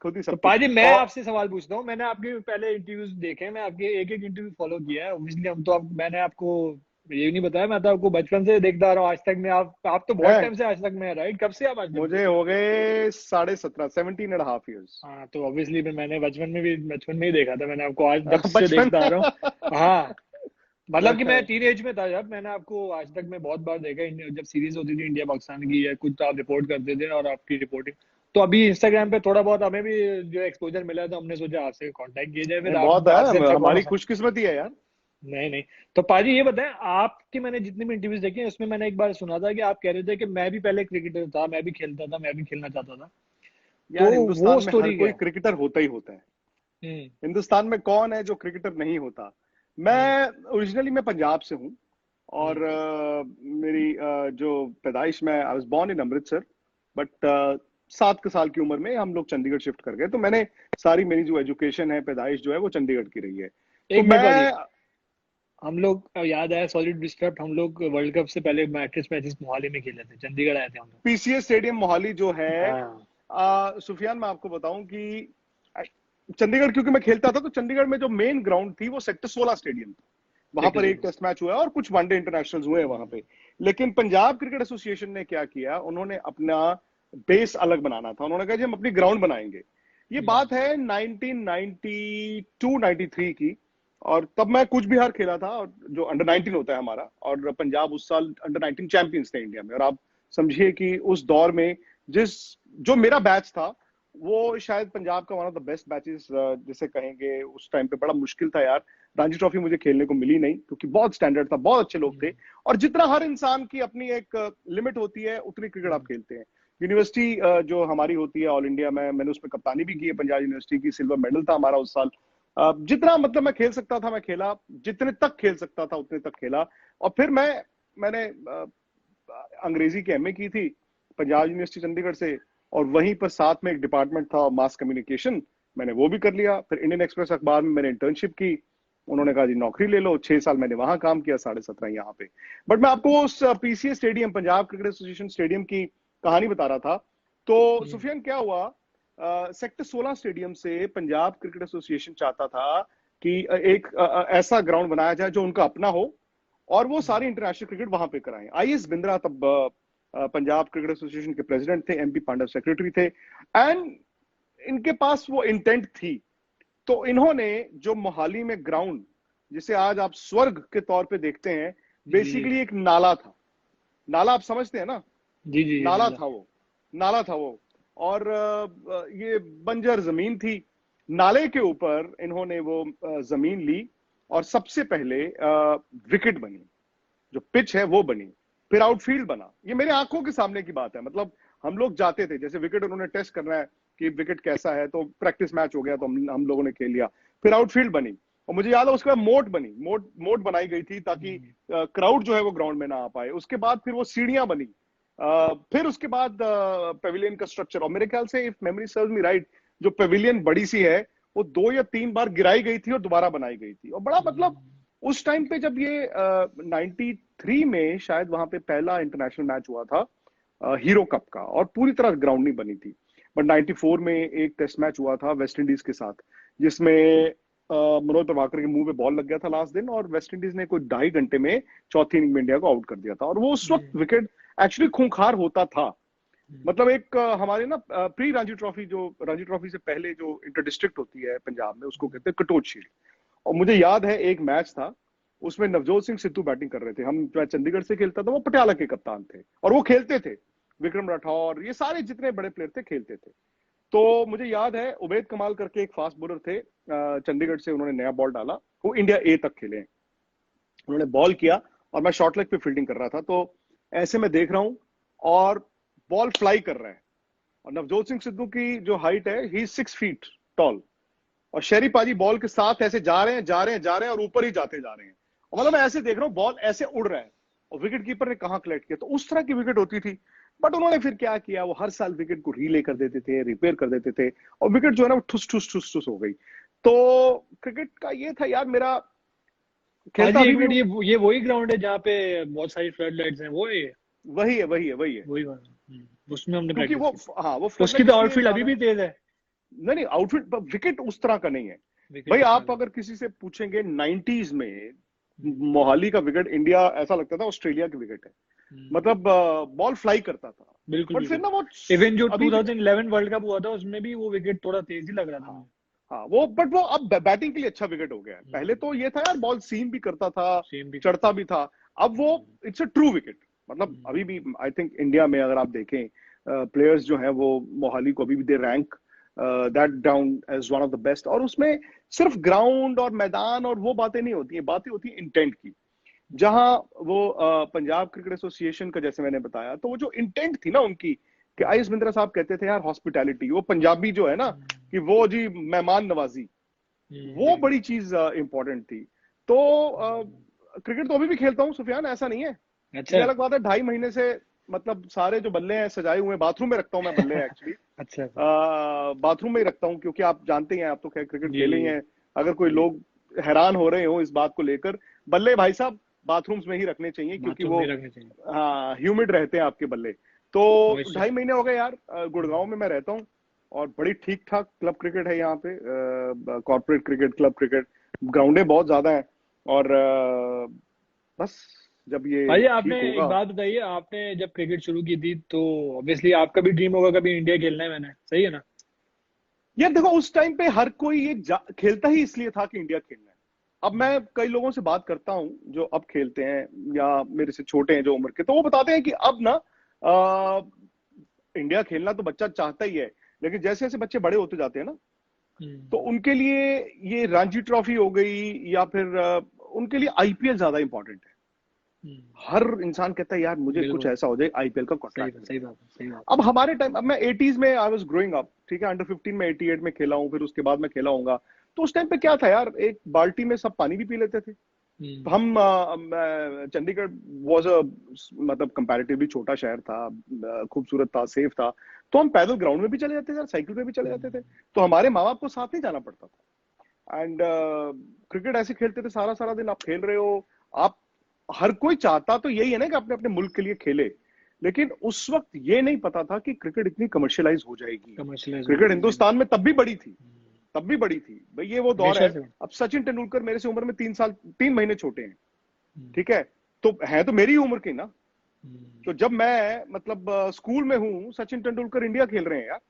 खुद ही तो सब कुछ। पाजी मैं और आपसे सवाल पूछता हूँ, मैंने आपके पहले इंटरव्यूज देखे हैं, मैं आपके एक एक इंटरव्यू फॉलो किया है ऑब्वियसली। हम तो मैंने आपको ये नहीं बताया, मैं तो आपको बचपन से देखता आ रहा हूँ आज तक में। आप तो बहुत है, टाइम से आज तक में, राइट? कब से आप आज तक में? मुझे हो गए 17.5, 17.5 years। हाँ तो ऑब्वियसली फिर मैंने बचपन में ही देखा था मैंने आपको, आज जब से बचपन देखता आ रहा हूँ। हाँ मतलब कि मैं में। टीन एज में था जब, मैंने आपको आज तक में बहुत बार देखा। जब सीरीज होती थी इंडिया पाकिस्तान की या कुछ, तो आप रिपोर्ट करते थे और आपकी रिपोर्टिंग। तो अभी इंस्टाग्राम पे थोड़ा बहुत हमें भी जो एक्सपोजर मिला है, तो हमने सोचा आपसे कांटेक्ट किया जाए, फिर नहीं, आप बहुत है, आपसे अच्छा कौन हो हमारी सकता। खुशकिस्मती है यार। नहीं नहीं, तो पाजी ये बताएं, आपकी मैंने जितनी भी इंटरव्यूज देखे हैं उसमें मैंने एक बार सुना था कि आप कह रहे थे कि मैं भी पहले क्रिकेटर था, मैं भी खेलता था, मैं भी खेलना चाहता था। तो यार हिंदुस्तान वो में हर स्टोरी क्या कोई है? क्रिकेटर होता ही होता है। हम्म। हिंदुस्तान में कौन है जो क्रिकेटर नहीं होता। हम्म। मैं ओरिजिनली मैं पंजाब से हूँ। और हम्म। मेरी जो पैदाइश, मैं I was born in Amritsar, but 7 साल की उम्र में हम लोग चंडीगढ़ शिफ्ट कर गए। तो मैंने सारी मेरी जो एजुकेशन है, पैदाइश जो है वो चंडीगढ़ की रही है। तो एक मिनट पाजी, मैं हम लोग याद आया, सॉरी टू डिस्टर्ब, हम लोग वर्ल्ड कप से पहले मैचेस मोहाली में खेले थे, चंडीगढ़ आए थे हम लोग। पीसीए स्टेडियम मोहाली जो है, हाँ। सुफियान मैं आपको बताऊं कि अ, चंडीगढ़ क्योंकि मैं खेलता था, तो चंडीगढ़ में जो मेन ग्राउंड थी वो सेक्टर 16 स्टेडियम था। वहां सेक्टर पर एक 16। टेस्ट मैच हुआ है और कुछ वनडे इंटरनेशनल हुए हैं वहां पे। लेकिन पंजाब क्रिकेट एसोसिएशन ने क्या किया, उन्होंने अपना बेस अलग बनाना था। उन्होंने कहा जी हम अपनी ग्राउंड बनाएंगे। ये बात है 1992-93 की। और तब मैं कूच बिहार खेला था, और जो अंडर 19 होता है हमारा, और पंजाब उस साल अंडर 19 चैंपियंस थे इंडिया में। और आप समझिए कि उस दौर में जिस जो मेरा बैच था, वो शायद पंजाब का one of the best batches जिसे कहेंगे। उस टाइम पे बड़ा मुश्किल था यार, रणजी ट्रॉफी मुझे खेलने को मिली नहीं, क्योंकि बहुत स्टैंडर्ड था, बहुत अच्छे लोग थे। और जितना हर इंसान की अपनी एक लिमिट होती है, उतनी क्रिकेट आप खेलते हैं। यूनिवर्सिटी जो हमारी होती है ऑल इंडिया में, मैंने उसमें कप्तानी भी की है, पंजाब यूनिवर्सिटी की, सिल्वर मेडल था हमारा उस साल। जितना मतलब मैं खेल सकता था मैं खेला, जितने तक खेल सकता था उतने तक खेला। और फिर मैंने अंग्रेजी की एमए की थी पंजाब यूनिवर्सिटी चंडीगढ़ से। और वहीं पर साथ में एक डिपार्टमेंट था मास कम्युनिकेशन, मैंने वो भी कर लिया। फिर इंडियन एक्सप्रेस अखबार में मैंने इंटर्नशिप की। उन्होंने कहा जी नौकरी ले लो। 6 साल मैंने वहां काम किया, 17.5 यहाँ पे। बट मैं आपको उस PCA stadium, Punjab cricket association stadium की कहानी बता रहा था। तो सुफियान क्या हुआ, सेक्टर 16 स्टेडियम से पंजाब क्रिकेट एसोसिएशन चाहता था कि एक ऐसा ग्राउंड बनाया जाए जो उनका अपना हो, और वो सारी इंटरनेशनल क्रिकेट वहां पे कराएं। आईएस बिंद्रा तब पंजाब क्रिकेट एसोसिएशन के प्रेसिडेंट थे, एमपी पांडव सेक्रेटरी थे। एंड इनके पास वो इंटेंट थी। तो इन्होंने जो मोहाली में ग्राउंड, जिसे आज आप स्वर्ग के तौर पे देखते हैं, जी जी बेसिकली एक नाला था। नाला आप समझते हैं ना, जी जी जी, नाला नाला। था वो, नाला था वो। और ये बंजर जमीन थी। नाले के ऊपर इन्होंने वो जमीन ली, और सबसे पहले विकेट बनी, जो पिच है वो बनी। फिर आउटफील्ड बना। ये मेरे आंखों के सामने की बात है। मतलब हम लोग जाते थे, जैसे विकेट उन्होंने टेस्ट करना है कि विकेट कैसा है, तो प्रैक्टिस मैच हो गया तो हम लोगों ने खेल लिया। फिर आउटफील्ड बनी, और मुझे याद है उसके बाद मोट बनी, मोट बनाई गई थी ताकि क्राउड जो है वो ग्राउंड में ना आ पाए। उसके बाद फिर वो सीढ़ियां बनी। फिर उसके बाद पेविलियन का स्ट्रक्चर। और मेरे ख्याल से if memory serves me right, जो पेविलियन बड़ी सी है, वो 2 या 3 बार गिराई गई थी और दोबारा बनाई गई थी। और बड़ा मतलब उस टाइम पे जब ये 93 में शायद वहां पे पहला इंटरनेशनल मैच हुआ था हीरो कप का, और पूरी तरह ग्राउंड नहीं बनी थी। बट 94 में एक टेस्ट मैच हुआ था वेस्ट इंडीज के साथ, जिसमें मनोज प्रभाकर के मुंह पे बॉल लग गया था लास्ट दिन, और वेस्ट इंडीज ने कोई 2.5 घंटे में चौथी इनिंग में इंडिया को आउट कर दिया था। और वो उस वक्त विकेट एक्चुअली खूंखार होता था। मतलब एक हमारे ना प्री रणजी ट्रॉफी, जो रणजी ट्रॉफी से पहले जो इंटर डिस्ट्रिक्ट होती है पंजाब में, उसको कहते हैं कटोच शील्ड। और मुझे याद है एक मैच था, उसमें नवजोत सिंह सिद्धू बैटिंग कर रहे थे। मैं चंडीगढ़ से खेलता था, वो पटियाला के कप्तान थे, और वो खेलते थे। विक्रम राठौर, ये सारे जितने बड़े प्लेयर थे खेलते थे। तो मुझे याद है उबैद कमाल करके एक फास्ट बॉलर थे, चंडीगढ़ से, उन्होंने नया बॉल डाला। वो इंडिया ए तक खेले। उन्होंने बॉल किया और मैं शॉर्ट लेग पे फील्डिंग कर रहा था। तो ऐसे मैं देख रहा हूं, और बॉल फ्लाई कर रहा है। और नवजोत सिंह सिद्धू की जो हाइट है, ही 6 फीट टॉल। और शेरी पाजी बॉल के साथ ऐसे जा रहे हैं, जा रहे हैं, जा रहे हैं, और ऊपर ही जाते जा रहे हैं। और मतलब मैं ऐसे देख रहा हूं, बॉल ऐसे उड़ रहा है, और विकेट कीपर ने कहां कलेक्ट किया। तो उस तरह की विकेट होती थी। बट उन्होंने फिर क्या किया, वो हर साल विकेट को रीले कर देते थे, रिपेयर कर देते थे, और विकेट जो है ना वो ठुस ठुस ठुस ठुस हो गई। तो क्रिकेट का ये था यार मेरा, खेलता पाजी अभी एक भी मिनट, हूँ। ये वही ग्राउंड है जहाँ पे बहुत सारी फ्लड लाइट्स हैं, वो है ये? वही है, वही है, वही है। वही वाला। उसमें हमने क्योंकि प्रैक्टिस वो, की थी। हाँ, वो तो फ्लड उसकी लाइट तो इसलिए आउटफील्ड अभी ज्यादा, भी तेज है। नहीं नहीं, आउटफील्ड विकेट उस तरह का नहीं है। विकेट भाई उस तरह आप का। अगर किसी से पूछेंगे 90s में मोहाली का विकेट, इंडिया ऐसा लगता था ऑस्ट्रेलिया की विकेट है। मतलब बॉल फ्लाई करता था। बिल्कुल बट फिर बिल्कुल। ना वो इवन जो अभी भी, 2011 वर्ल्ड कप हुआ था उसमें भी वो विकेट थोड़ा तेज ही लग रहा था हाँ मुझे। हाँ, वो बट वो अब बैटिंग के लिए अच्छा विकेट हो गया है। पहले तो ये था यार, बॉल सीम भी करता था, सेम भी करता चढ़ता है। भी था। अब वो इट्स अ ट्रू विकेट। मतलब अभी भी आई थिंक इंडिया में अगर आप देखें, प्लेयर्स जो हैं वो मोहाली को अभी भी they rank that down as one of the best. और उसमें सिर्फ ग्राउंड और मैदान और वो बातें नहीं होती है, बातें होती है इंटेंट की। जहां वो पंजाब क्रिकेट एसोसिएशन का जैसे मैंने बताया, तो वो जो इंटेंट थी ना उनकी, कि आयुष बिंद्रा साहब कहते थे यार हॉस्पिटैलिटी, वो पंजाबी जो है ना कि वो जी मेहमान नवाजी, वो बड़ी चीज इंपॉर्टेंट थी। तो क्रिकेट तो अभी भी खेलता हूँ सुफियान, ऐसा नहीं है। ये अलग बात है 2.5 महीने से मतलब सारे जो बल्ले हैं सजाए हुए, बाथरूम में रखता हूँ मैं बल्ले एक्चुअली। अच्छा। बाथरूम में ही रखता हूँ, क्योंकि आप जानते ही हैं, आप तो खैर क्रिकेट खेले ही हैं। अगर कोई लोग हैरान हो रहे हो इस बात को लेकर, बल्ले भाई साहब बाथरूम्स में ही रखने चाहिए, क्योंकि वो हाँ ह्यूमिड रहते हैं आपके बल्ले। तो 2.5 महीने हो गए यार गुड़गांव में मैं रहता हूँ, और बड़ी ठीक ठाक क्लब क्रिकेट है यहाँ पे, कॉर्पोरेट क्रिकेट, क्लब क्रिकेट, ग्राउंडे बहुत ज्यादा है। और बस जब ये भाई आपने ठीक एक होगा। बात बताइए, आपने जब क्रिकेट शुरू की थी तो ऑब्वियसली आपका भी ड्रीम होगा कभी इंडिया खेलना है, मैंने सही है ना? यार देखो उस टाइम पे हर कोई ये खेलता ही इसलिए था कि इंडिया खेलना है। अब मैं कई लोगों से बात करता हूं जो अब खेलते हैं या मेरे से छोटे हैं जो उम्र के, तो वो बताते हैं कि अब ना इंडिया खेलना तो बच्चा चाहता ही है, लेकिन जैसे जैसे बच्चे बड़े होते जाते हैं ना, तो उनके लिए ये रणजी ट्रॉफी हो गई या फिर उनके लिए आईपीएल ज्यादा इंपॉर्टेंट है। हर इंसान कहता है यार मुझे कुछ ऐसा हो जाए आईपीएल का कॉन्ट्रैक्ट। सही बात। अब हमारे टाइम, अब मैं 80s में आई वाज ग्रोइंग अप, ठीक है, अंडर 15 में 88 में खेला हूं, फिर उसके बाद मैं खेला हूंगा। तो उस टाइम पे क्या था यार, एक बाल्टी में सब पानी भी पी लेते थे। तो हम चंडीगढ़ वाज अ मतलब कंपैरेटिवली छोटा शहर था, खूबसूरत था, सेफ था, तो हम पैदल ग्राउंड में भी चले जाते थे, साइकिल पे भी चले जाते थे। तो हमारे माँ बाप को साथ नहीं जाना पड़ता था। एंड क्रिकेट ऐसे खेलते थे, सारा सारा दिन आप खेल रहे हो। आप हर कोई चाहता तो यही है ना कि अपने अपने मुल्क के लिए खेले, लेकिन उस वक्त ये नहीं पता था कि क्रिकेट इतनी कमर्शियलाइज हो जाएगी। क्रिकेट हिंदुस्तान में तब भी बड़ी थी, तब भी बड़ी थी भाई, ये वो दौर है। अब सचिन तेंदुलकर मेरे से उम्र में 3 महीने छोटे हैं, ठीक है, तो है तो मेरी उम्र के ना। तो जब मैं मतलब स्कूल में हूँ, सचिन तेंदुलकर इंडिया खेल रहे हैं यार।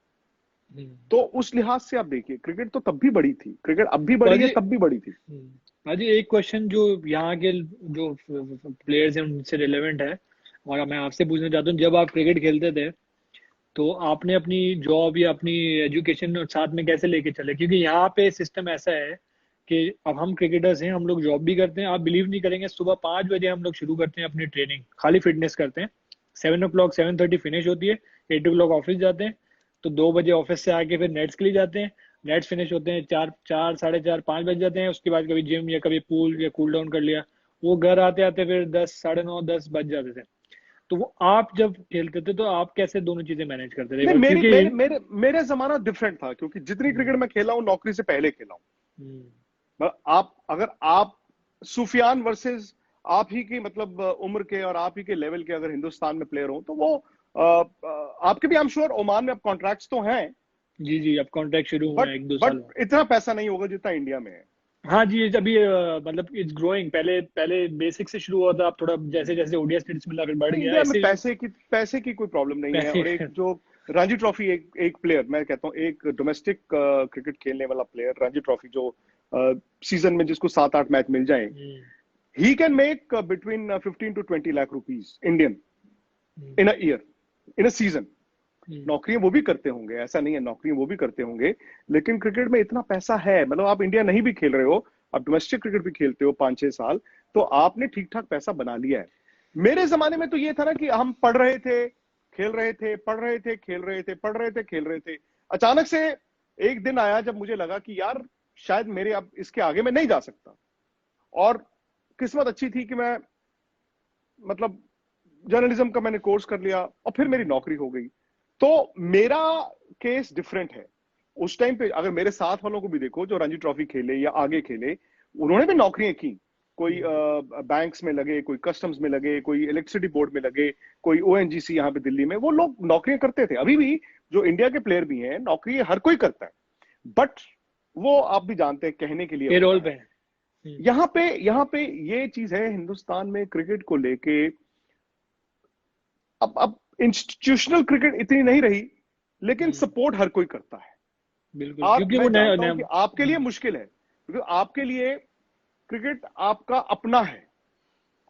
तो उस लिहाज से आप देखिए, क्रिकेट तो तब भी बड़ी थी, क्रिकेट अब भी बड़ी है, तब भी बड़ी थी। हाजी एक क्वेश्चन जो यहाँ के जो प्लेयर्स हैं उनसे रिलेवेंट है, और मैं आपसे पूछना चाहता हूँ, जब आप क्रिकेट खेलते थे तो आपने अपनी जॉब या अपनी एजुकेशन साथ में कैसे लेके चले? क्योंकि यहाँ पे सिस्टम ऐसा है कि अब हम क्रिकेटर्स हैं, हम लोग जॉब भी करते हैं। आप बिलीव नहीं करेंगे, सुबह 5 बजे हम लोग शुरू करते हैं अपनी ट्रेनिंग, खाली फिटनेस करते हैं। 7 o'clock 7:30 फिनिश होती है, 8 o'clock ऑफिस जाते हैं। तो 2 बजे ऑफिस से आके फिर नेट्स के लिए जाते हैं, नेट्स फिनिश होते हैं 4 साढ़े 4 5 बज जाते हैं। उसके बाद कभी जिम या कभी पूल या कूल डाउन कर लिया। वो घर आते आते फिर 10 साढ़े 9 10 बज जाते थे। तो वो आप जब खेलते थे तो आप कैसे दोनों चीजें मैनेज करते थे? नहीं, मेरे क्योंकि मेरे मेरे जमाना डिफरेंट था, क्योंकि जितनी क्रिकेट मैं खेला हूँ नौकरी से पहले खेला हूँ। आप अगर आप सुफियान वर्सेस आप ही की मतलब उम्र के और आप ही के लेवल के अगर हिंदुस्तान में प्लेयर हो, तो वो आपके भी आई एम श्योर ओमान में अब कॉन्ट्रैक्ट्स तो हैं। जी अब कॉन्ट्रैक्ट शुरू हुए हैं 1-2 साल। बट इतना पैसा नहीं होगा जितना इंडिया में है। हाँ जी, अभी मतलब इट्स ग्रोइंग। पहले बेसिक से शुरू हुआ था, अब थोड़ा जैसे जैसे ओडीआई स्टेट्स मिला फिर बढ़ गया। इंडिया में पैसे की कोई प्रॉब्लम नहीं है। और एक जो रणजी ट्रॉफी, एक प्लेयर, मैं कहता हूँ एक डोमेस्टिक क्रिकेट खेलने वाला प्लेयर, रणजी ट्रॉफी जो सीजन में जिसको 7-8 मैच मिल जाए, he can make between 15 to 20 lakh rupees Indian in a year, in a season. नौकरियां वो भी करते होंगे, ऐसा नहीं है, नौकरियां वो भी करते होंगे, लेकिन क्रिकेट में इतना पैसा है। मतलब आप इंडिया नहीं भी खेल रहे हो, आप डोमेस्टिक क्रिकेट भी खेलते हो 5-6 साल, तो आपने ठीक ठाक पैसा बना लिया है। मेरे जमाने में तो ये था ना कि हम पढ़ रहे थे, खेल रहे थे, पढ़ रहे थे, खेल रहे थे, पढ़ रहे थे, खेल रहे थे। अचानक से एक दिन आया जब मुझे लगा कि यार शायद मेरे अब इसके आगे मैं नहीं जा सकता। और किस्मत अच्छी थी कि मैं मतलब जर्नलिज्म का मैंने कोर्स कर लिया और फिर मेरी नौकरी हो गई। तो मेरा केस डिफरेंट है। उस टाइम पे अगर मेरे साथ वालों को भी देखो जो रणजी ट्रॉफी खेले या आगे खेले, उन्होंने भी नौकरियां की। कोई बैंक्स में लगे, कोई कस्टम्स में लगे, कोई इलेक्ट्रिसिटी बोर्ड में लगे, कोई ओएनजीसी यहाँ पे दिल्ली में, वो लोग नौकरियां करते थे। अभी भी जो इंडिया के प्लेयर भी हैं, नौकरी हर कोई करता है, बट वो आप भी जानते हैं कहने के लिए पेरोल पे। यहाँ पे ये चीज है हिंदुस्तान में क्रिकेट को लेके। अब इंस्टीट्यूशनल क्रिकेट इतनी नहीं रही, लेकिन सपोर्ट हर कोई करता है। बिल्कुल, और क्योंकि मैं जानता हूं कि आपके लिए मुश्किल है, क्योंकि आपके लिए क्रिकेट आपका अपना है।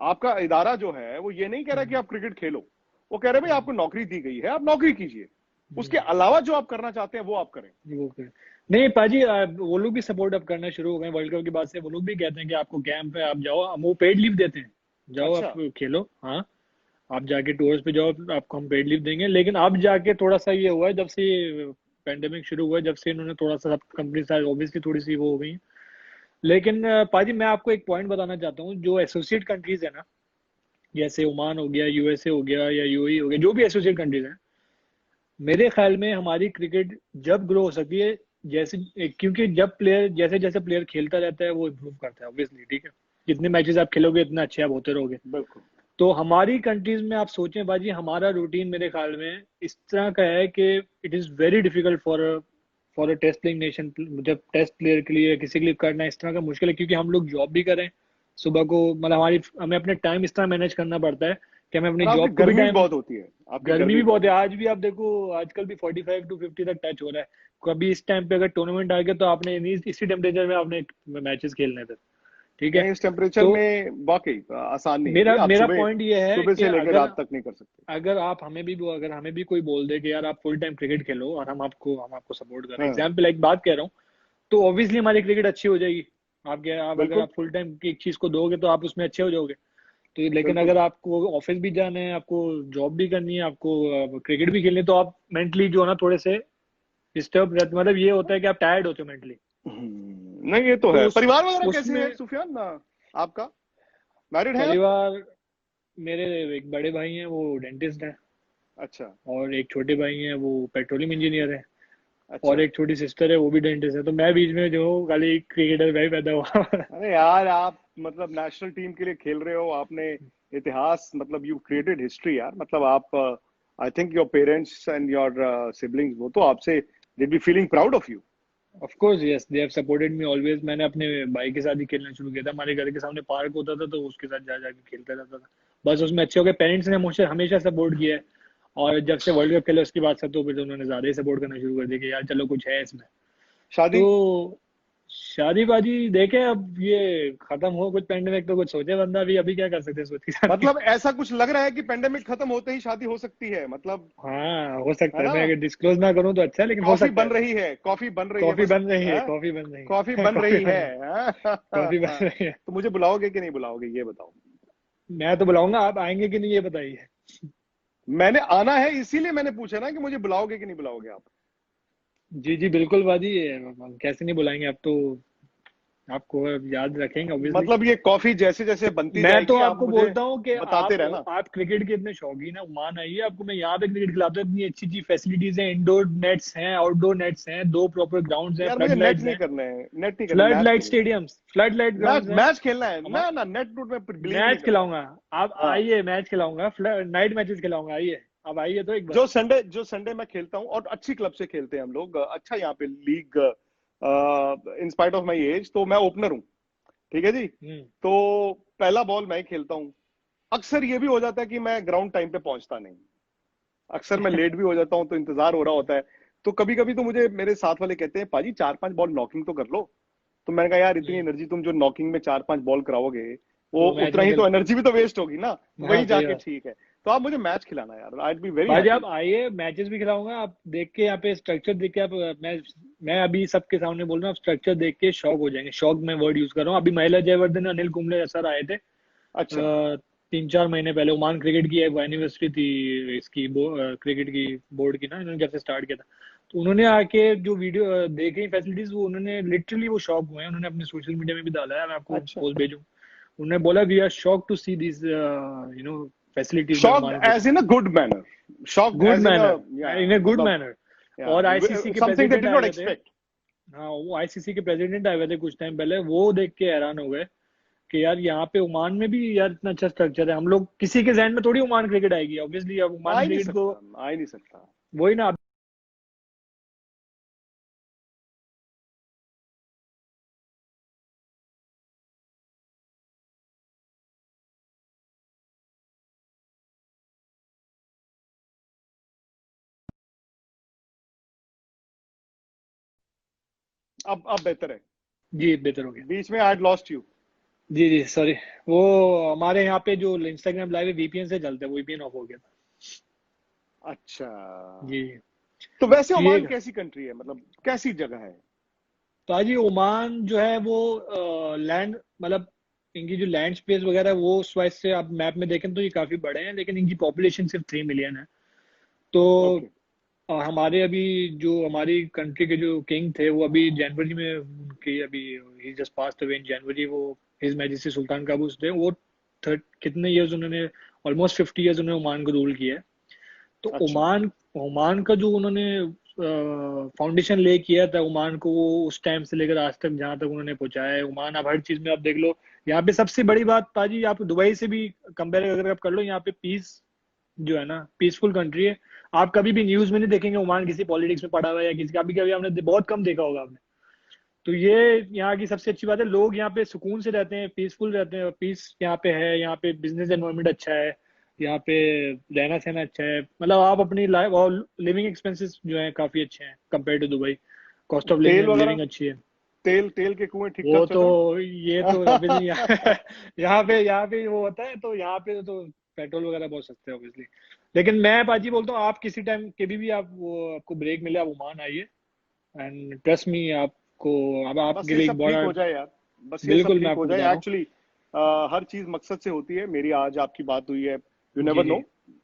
आपका इदारा जो है वो ये नहीं कह रहा कि आप क्रिकेट खेलो, वो कह रहे भाई आपको नौकरी दी गई है, आप नौकरी कीजिए। उसके अलावा जो आप करना चाहते हैं वो आप करें। वो कर नहीं पाजी, वो लोग भी सपोर्ट अब करना शुरू हो गए वर्ल्ड कप के बाद से। वो लोग भी कहते हैं कि आपको कैंप है, आप जाओ, हम वो पेड लीव देते हैं, जाओ अच्छा। आप खेलो। हाँ, आप जाके टूर्स पे जाओ, आपको हम पेड लीव देंगे। लेकिन अब जाके थोड़ा सा ये हुआ है, जब से पेंडेमिक शुरू हुआ है, जब से इन्होंने थोड़ा सा, सब कंपनी साइड ऑब्वियसली थोड़ी सी वो हो गई है। लेकिन पाजी मैं आपको एक पॉइंट बताना चाहता हूँ, जो एसोसिएट कंट्रीज है ना, जैसे ओमान हो गया, यूएसए हो गया या यूएई हो गया, जो भी एसोसिएट कंट्रीज हैं, मेरे ख्याल में हमारी क्रिकेट जब ग्रो हो सकती है, जैसे, क्योंकि जब प्लेयर, जैसे जैसे प्लेयर खेलता रहता है वो इम्प्रूव करता है ऑब्वियसली, ठीक है। जितने मैचेस आप खेलोगे इतना अच्छे आप होते रहोगे। बिल्कुल। तो हमारी कंट्रीज में आप सोचें बाजी, हमारा रूटीन मेरे ख्याल में इस तरह का है कि it is very difficult for a test playing nation, जब टेस्ट प्लेयर के लिए किसी के लिए करना इस तरह का मुश्किल है, क्योंकि हम लोग जॉब भी करें सुबह को, मतलब हमें अपने टाइम इस तरह मैनेज करना पड़ता है कि हमें अपनी और आपकी जॉब को भी गर्मी भी टाइम, बहुत होती है, आपकी गर्मी भी बहुत है। आज भी आप देखो, आजकल भी 45 to 50 तक टच हो रहा है। कभी इस टाइम पे अगर टूर्नामेंट आ गया तो आपने इसी टेम्परेचर में आपने मैचेस खेलने थे, ठीक है। नहीं, इस टेम्परेचर तो में वाकई आसान नहीं है मेरा जी। आप मेरा सुबह पॉइंट ये है सुबह कि से लेकर अगर रात तक नहीं कर सकते। अगर आप हमें भी कोई बोल दे कि यार आप फुल टाइम क्रिकेट खेलो और हम आपको सपोर्ट कर रहे हैं, हाँ, एग्जाम्पल एक बात कह रहा हूँ, तो ऑब्वियसली हमारी क्रिकेट अच्छी हो जाएगी। आप अगर बिल्कुल आप फुल टाइम की एक चीज को दोगे तो आप उसमें अच्छे हो जाओगे। तो लेकिन बिल्कुल। अगर आपको ऑफिस भी जाना है, आपको जॉब भी करनी है, आपको क्रिकेट भी खेलनी है, तो आप मेंटली जो है ना थोड़े से डिस्टर्ब रहते, मतलब ये होता है कि आप टायर्ड होते हो मेंटली। नहीं, ये तो तो है। उस परिवार वगैरह कैसे है उसमें सुफियान, आपका मैरिड है आप? परिवार, मेरे एक बड़े भाई हैं वो डेंटिस्ट हैं, अच्छा और एक छोटे भाई हैं वो पेट्रोलियम इंजीनियर है, और अच्छा। एक छोटी सिस्टर है वो भी डेंटिस्ट है। तो मैं बीच में जो हूँ, खाली क्रिकेटर भाई पैदा हुआ। अरे यार, आप मतलब नेशनल टीम के लिए खेल रहे हो, आपने इतिहास, मतलब यू क्रिएटेड हिस्ट्री यार। मतलब आप, I think your parents and your siblings, वो तो आपसे दे be feeling proud of you. Of course yes, they have supported me always. मैंने अपने भाई के साथ ही खेलना शुरू किया था, हमारे घर के सामने पार्क होता था तो उसके साथ जा जाके खेलता रहता था। बस उसमें अच्छे हो गए, पेरेंट्स ने मुझे हमेशा सपोर्ट किया है। और जब से वर्ल्ड कप खेला उसके बाद से तो फिर उन्होंने ज्यादा ही सपोर्ट करना शुरू कर दिया कि यार चलो कुछ है इसमें। शादी? तो शादी बाजी देखे, अब ये खत्म हो कुछ पेंडेमिक तो कुछ सोचे बंदा, भी अभी क्या कर सकते हैं सोच के शादी। मतलब ऐसा कुछ लग रहा है कि पेंडेमिक खत्म होते ही शादी हो सकती है, मतलब, हाँ हो सकता है है, ना? मैं अगर डिस्क्लोज ना करूँ तो अच्छा है, लेकिन हो कॉफी सकता बन है। रही है, कॉफी बन रही है कॉफी बस। बन रही है, हाँ? कॉफी बन रही कॉफी है। बन कॉफी रही बन है। रही है, हाँ? कॉफी बन रही है। तो मुझे बुलाओगे कि नहीं बुलाओगे, ये बताओ। मैं तो बुलाऊंगा, आप आएंगे कि नहीं ये बताइए। मैंने आना है, इसीलिए मैंने पूछा ना कि मुझे बुलाओगे कि नहीं बुलाओगे आप। जी जी बिल्कुल बाजी, हम कैसे नहीं बुलाएंगे, आप तो, आपको याद रखेंगे ऑब्वियसली। मतलब ये कॉफी जैसे जैसे बनती मैं तो जाएगी आप आपको मुझे बोलता हूँ कि बताते आप रहना। आप क्रिकेट के इतने शौकीन है, ओमान आइए, आपको मैं यहाँ पे क्रिकेट खिलाता हूँ। इतनी अच्छी अच्छी फैसिलिटीज हैं, इंडोर नेट्स हैं, आउटडोर नेट्स हैं, 2 प्रॉपर ग्राउंड्स हैं, यार मुझे फ्लड नेट लाइट्स नहीं हैं, करना है, नेट नहीं करना, फ्लड मैच लाइट खेलना है। Stadiums, flood light match grounds हैं। मैच खेलना है हमारे ना, ना नेट नूट में बिलीव नहीं मैच करता। खिलाऊंगा, आप हाँ, आइए, मैच खिलाऊंगा, नाइट मैचेस खिलाऊंगा, आइए, आप आइए तो एक बार। जो संडे मैं खेलता हूँ, और अच्छी क्लब से खेलते हैं हम लोग, अच्छा यहाँ पे league, in spite of my age, तो मैं ओपनर हूँ, ठीक है जी। हम्म। तो पहला बॉल मैं ही खेलता हूँ। अक्सर ये भी हो जाता है कि मैं ग्राउंड टाइम पे पहुंचता नहीं, अक्सर मैं लेट भी हो जाता हूँ, तो इंतजार हो रहा होता है। तो कभी कभी तो मुझे मेरे साथ वाले कहते हैं, पाजी 4-5 बॉल नॉकिंग तो कर लो। तो मैंने कहा यार, इतनी हम्म। एनर्जी तुम जो नॉकिंग में 4-5 बॉल कराओगे, वो वो मैच उतना में ही खेल तो पाओगे। एनर्जी भी तो वेस्ट होगी ना। हाँ वही सही जाके बात। ठीक है। तो आप मुझे मैच खिलाना यार, आई बी वेरी बाजी हैप्पी। आप आइए, मैचेस भी खिलाऊंगा, आप देख के यहाँ पे स्ट्रक्चर देख के आप, मैं अभी सबके सामने बोल रहा हूँ, आप स्ट्रक्चर देख के शॉक हो जाएंगे। शॉक मैं वर्ड यूज कर रहा हूँ। अभी महिला जयवर्धन, अनिल कुंबले सर आए थे अच्छा 3-4 महीने पहले। ओमान क्रिकेट की एक एनिवर्सरी थी इसकी, क्रिकेट की बोर्ड की ना, इन्होंने जब से स्टार्ट किया था, तो उन्होंने आके जो वीडियो देखे फैसिलिटीज, वो उन्होंने लिटरली वो शॉक हुए हैं। उन्होंने अपने सोशल मीडिया में भी डाला है, मैं आपको अच्छा। पोस्ट भेजूँ। उन्होंने बोला we are shock to see this facilities in shocked Oman as cricket. In a good manner, shocked good as in a, या मैनर, इन ए गुड मतलब, मैनर। या और आईसीसी के समथिंग दे प्रेसिडेंट डिड आए not हुए थे। Expect. हाँ, वो आईसीसी के प्रेसिडेंट आए हुए थे कुछ टाइम पहले, वो देख के हैरान हो गए कि यार यहाँ पे ओमान में भी यार इतना अच्छा स्ट्रक्चर है। हम लोग किसी के जहन में थोड़ी ओमान क्रिकेट आएगी, ऑब्वियसली अब आ ओमान ही नहीं क्रिकेट को, सकता, आ ही नहीं सकता। वही ना। अब बेहतर है। जी बेहतर हो गया। बीच में आई हैड लॉस्ट यू। जी जी सॉरी, वो हमारे यहाँ पे जो इंस्टाग्राम लाइव है वीपीएन से चलता है, वो वीपीएन ऑफ हो गया था। अच्छा। जी। तो वैसे तो ओमान ये कैसी कंट्री है, मतलब कैसी जगह है? ताजी ओमान जो है वो लैंड मतलब इनकी जो लैंड स्पेस वगैरह है, वो उस वाइज से आप मैप में देखें तो ये काफी बड़े हैं, लेकिन इनकी पॉपुलेशन सिर्फ 3 मिलियन है। तो ओके। हमारे अभी जो हमारी कंट्री के जो किंग थे वो अभी जनवरी में उनकी अभी ही जस्ट पास्ट अवे इन जनवरी, वो हिज मैजेस्टी सुल्तान काबूस थे। वो कितने इयर्स उन्होंने, ऑलमोस्ट 50 इयर्स उन्होंने ओमान को रूल किया है। तो अच्छा। ओमान ओमान का जो उन्होंने फाउंडेशन ले किया था ओमान को, वो उस टाइम से लेकर आज तक जहां तक उन्होंने पहुंचाया है ओमान, आप हर चीज में आप देख लो। यहाँ पे सबसे बड़ी बात पाजी, आप दुबई से भी कंपेयर अगर आप कर लो, यहाँ पे पीस जो है ना, पीसफुल कंट्री है। आप कभी भी न्यूज में नहीं देखेंगे ओमान किसी पॉलिटिक्स में पड़ा हुआ है या किसी, कभी कभी आपने बहुत कम देखा होगा आपने। तो ये यहाँ की सबसे अच्छी बात है, लोग यहाँ पे सुकून से रहते हैं, पीसफुल रहते हैं, पीस यहाँ पे है। यहाँ पे बिजनेस एनवायरनमेंट अच्छा है, यहाँ पे रहना सहना अच्छा है, मतलब आप अपनी लाइफ और लिविंग एक्सपेंसेस जो है काफी अच्छे हैं compare to Dubai. Cost of तेल वगैरह, लिविंग अच्छी है। तेल तेल के कुएं ठीक ठाक वो चल तो रहे ये तो अभी नहीं हैं? यहाँ पे वो होता है, तो यहाँ पे तो पेट्रोल वगैरह बहुत सस्ते हैं ऑब्वियसली। लेकिन मैं बाजी बोलता हूँ, आप किसी टाइम कभी भी आप वो आपको ब्रेक मिले आप ओमान आइए, एंड ट्रस्ट मी आपको, अब बस आपके ये लिए एक सब ठीक बड़ा, हो जाए यार, बस ये सब बिल्कुल मैं ठीक हो आपको जाए बता रहा हूँ। एक्चुअली। हर चीज मकसद से होती है। मेरी आज आपकी बात हुई है, यू जी नेवर जी नो,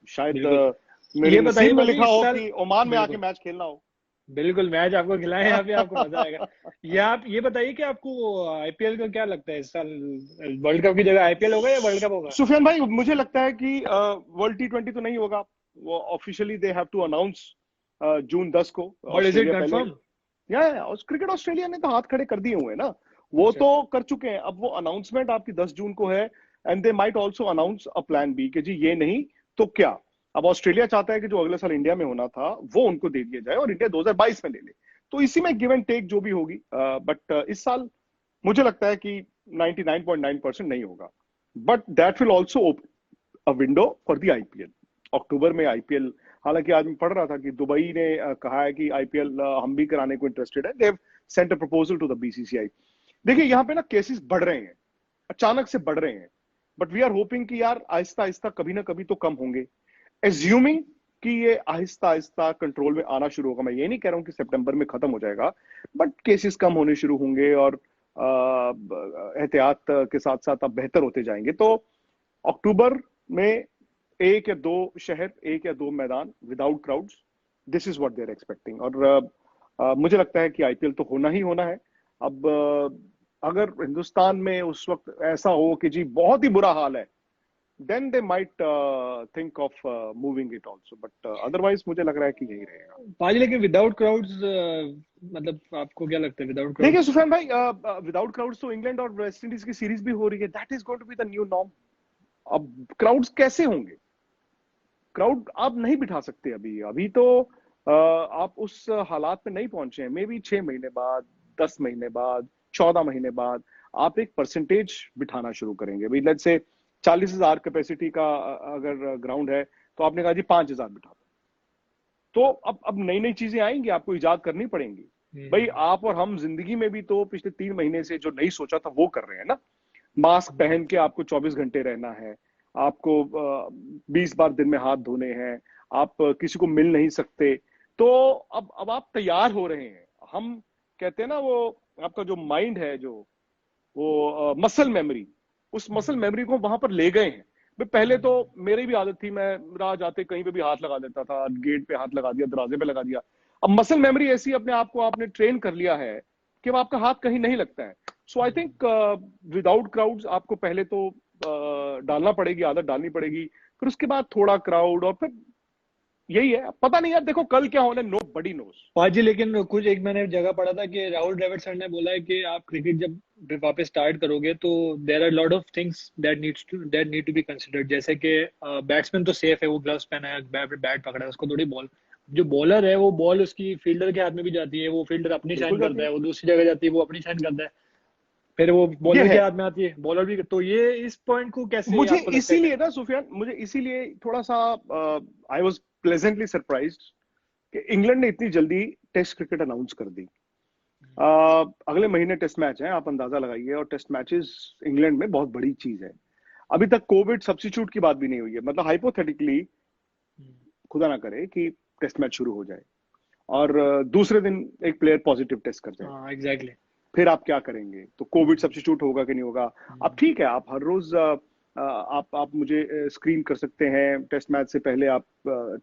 शायद बिल्कुल। मेरे ये बताइए नसीब में बाजी लिखा इस हो साल, कि ओमान में आके बिल्कुल मैच खेलना हो। बिल्कुल मैच आपको खिलाएं, यहाँ पे आपको मजा आएगा। ये आप ये बताइए कि आपको आईपीएल का क्या लगता है इस साल, वर्ल्ड कप की जगह आईपीएल होगा या वर्ल्ड कप होगा? सुफियान भाई, मुझे लगता है कि वर्ल्ड T20 तो नहीं होगा। वो officially they have to announce June 10 को। बट इज इट ऑस्ट्रेलिया पहले, कंफर्म? या क्रिकेट ऑस्ट्रेलिया ने तो हाथ खड़े कर दिए हुए हैं ना, वो अच्छा तो अच्छा। कर चुके हैं। अब वो अनाउंसमेंट आपकी 10 जून को है, and they might also announce a plan B कि जी ये नहीं तो क्या। अब ऑस्ट्रेलिया चाहता है कि जो अगले साल इंडिया में होना था वो उनको दे दिया जाए और इंडिया 2022 में ले ले। तो इसी में गिव एंड टेक जो भी होगी, बट इस साल मुझे लगता है कि 99.9% नहीं होगा। But that will also open a window for the IPL. October में आईपीएल, हालांकि आज मैं पढ़ रहा था कि दुबई ने कहा है कि आईपीएल हम भी कराने को इंटरेस्टेड है। They have sent a proposal to the BCCI. देखिए यहाँ पे ना केसेस बढ़ रहे हैं, अचानक से बढ़ रहे हैं, बट वी आर होपिंग कि यार आहिस्ता आहिस्ता कभी ना कभी तो कम होंगे। एज्यूमिंग कि ये आहिस्ता आहिस्ता कंट्रोल में आना शुरू होगा। मैं ये नहीं कह रहा हूं कि सितंबर में खत्म हो जाएगा, बट केसेस कम होने शुरू होंगे और एहतियात के साथ साथ अब बेहतर होते जाएंगे। तो अक्टूबर में एक या दो शहर, एक या दो मैदान without crowds, this is what they are expecting. और मुझे लगता है कि आईपीएल तो होना ही होना है। अब अगर हिंदुस्तान में उस वक्त ऐसा हो कि जी बहुत ही बुरा हाल है, then they might think of moving it also, but otherwise मुझे लग रहा है कि यही रहेगा। पाजी लेकिन विदाउट क्राउड्स, मतलब आपको क्या लगता है विदाउट देखिए क्राउड्स? सुफियान भाई, विदाउट क्राउड्स तो इंग्लैंड और वेस्ट इंडीज की सीरीज भी हो रही है, that is going to be the new normal. अब क्राउड्स कैसे होंगे? क्राउड आप नहीं बिठा सकते अभी। अभी तो आप उस हालात में नहीं पहुंचे हैं। मे बी 6 महीने बाद, 10 महीने बाद, 14 महीने बाद आप एक परसेंटेज बिठाना शुरू करेंगे। भाई लेट्स से 40,000 कैपेसिटी का अगर ग्राउंड है, तो आपने कहा जी 5,000 बिठा दो। तो अब नई नई चीजें आएंगी, आपको इजाद करनी पड़ेंगी। भाई आप और हम जिंदगी में भी तो पिछले 3 महीने से जो नहीं सोचा था वो कर रहे हैं ना। मास्क पहन के आपको 24 घंटे रहना है, आपको 20 बार दिन में हाथ धोने हैं, आप किसी को मिल नहीं सकते। तो अब आप तैयार हो रहे हैं। हम कहते हैं ना, वो आपका जो माइंड है, जो वो मसल मेमोरी, उस मसल मेमोरी को वहां पर ले गए हैं। मैं पहले तो मेरी भी आदत थी, मैं राह जाते कहीं पे भी हाथ लगा देता था, गेट पे हाथ लगा दिया, दरवाजे पे लगा दिया। अब मसल मेमोरी ऐसी अपने आप को आपने ट्रेन कर लिया है कि अब आपका हाथ कहीं नहीं लगता है। सो आई थिंक विदाउट क्राउड्स आपको पहले तो डालना पड़ेगी, आदत डालनी पड़ेगी, फिर उसके बाद थोड़ा क्राउड, और फिर यही है। पता नहीं यार, देखो कल क्या होना, नो बडी नोस। पाजी लेकिन कुछ एक मैंने जगह पढ़ा था कि राहुल द्रविड़ सर ने बोला है कि आप क्रिकेट जब वापस स्टार्ट करोगे तो there are lot of things that need to be considered, जैसे कि बैट्समैन तो सेफ है, वो ग्लव्स पहना है, बैट पकड़ा है, उसको थोड़ी बॉल, जो बॉलर है वो बॉल उसकी फील्डर के हाथ में भी जाती है, वो फील्डर अपनी बिल्कुल शाइन जाती करता है। है, वो दूसरी जगह जाती है, वो अपनी शाइन करता है, फिर वो ये बॉलर के है। हाथ में आती है, बॉलर भी। तो ये इस पॉइंट को कैसे मुझे आपको लगता है इसीलिए ना सुफियान, मुझे इसीलिए थोड़ा सा आई वॉज प्लेजेंटली सरप्राइज्ड कि इंग्लैंड ने इतनी जल्दी टेस्ट क्रिकेट अनाउंस कर दी। अगले महीने टेस्ट मैच है, आप अंदाजा लगाइए, और टेस्ट मैचेस इंग्लैंड में बहुत बड़ी चीज है। अभी तक कोविड सब्स्टिट्यूट की बात भी नहीं हुई है। मतलब हाइपोथेटिकली, खुदा ना करे कि टेस्ट मैच शुरू हो जाए, और दूसरे दिन एक प्लेयर पॉजिटिव टेस्ट कर जाए, हाँ एग्जैक्टली। फिर आप क्या करेंगे? तो कोविड सब्स्टिट्यूट होगा कि नहीं होगा? अब ठीक है, आप हर रोज आप मुझे स्क्रीन कर सकते हैं, टेस्ट मैच से पहले आप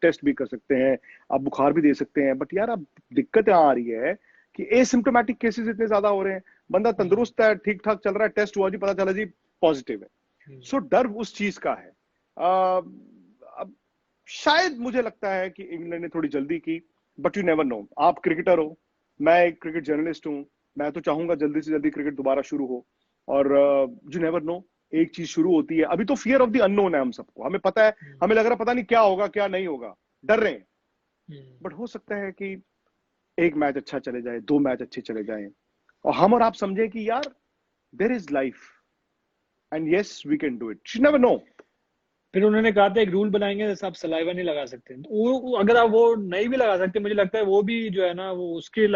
टेस्ट भी कर सकते हैं, आप बुखार भी दे सकते हैं, बट यार अब दिक्कत यहाँ आ रही है कि एसिम्प्टोमेटिक केसेस इतने ज्यादा हो रहे हैं, बंदा तंदुरुस्त है, ठीक ठाक चल रहा है, टेस्ट हुआ जी, पता चला जी पॉजिटिव है। सो डर उस चीज का है। अब शायद मुझे लगता है कि इंग्लैंड ने थोड़ी जल्दी की, बट यू नेवर नो। आप क्रिकेटर हो, मैं एक क्रिकेट जर्नलिस्ट हूं, मैं तो चाहूंगा जल्दी से जल्दी क्रिकेट दोबारा शुरू हो। और यू नेवर नो, एक चीज शुरू होती है, अभी तो फियर ऑफ द अननोन है हम सबको, हमें पता है, हमें लग रहा है पता नहीं क्या होगा क्या नहीं होगा, डर रहे हैं। बट हो सकता है कि एक मैच अच्छा चले जाए, 2 मैच अच्छे चले जाएं, और हम और आप समझे कि यार there is life and yes we can do it, you never know. फिर उन्होंने कहा था एक रूल बनाएंगे जैसे आप सलाइवा नहीं लगा सकते, तो वो अगर आप वो नहीं भी लगा सकते, मुझे लगता है वो भी जो है ना, वो उसके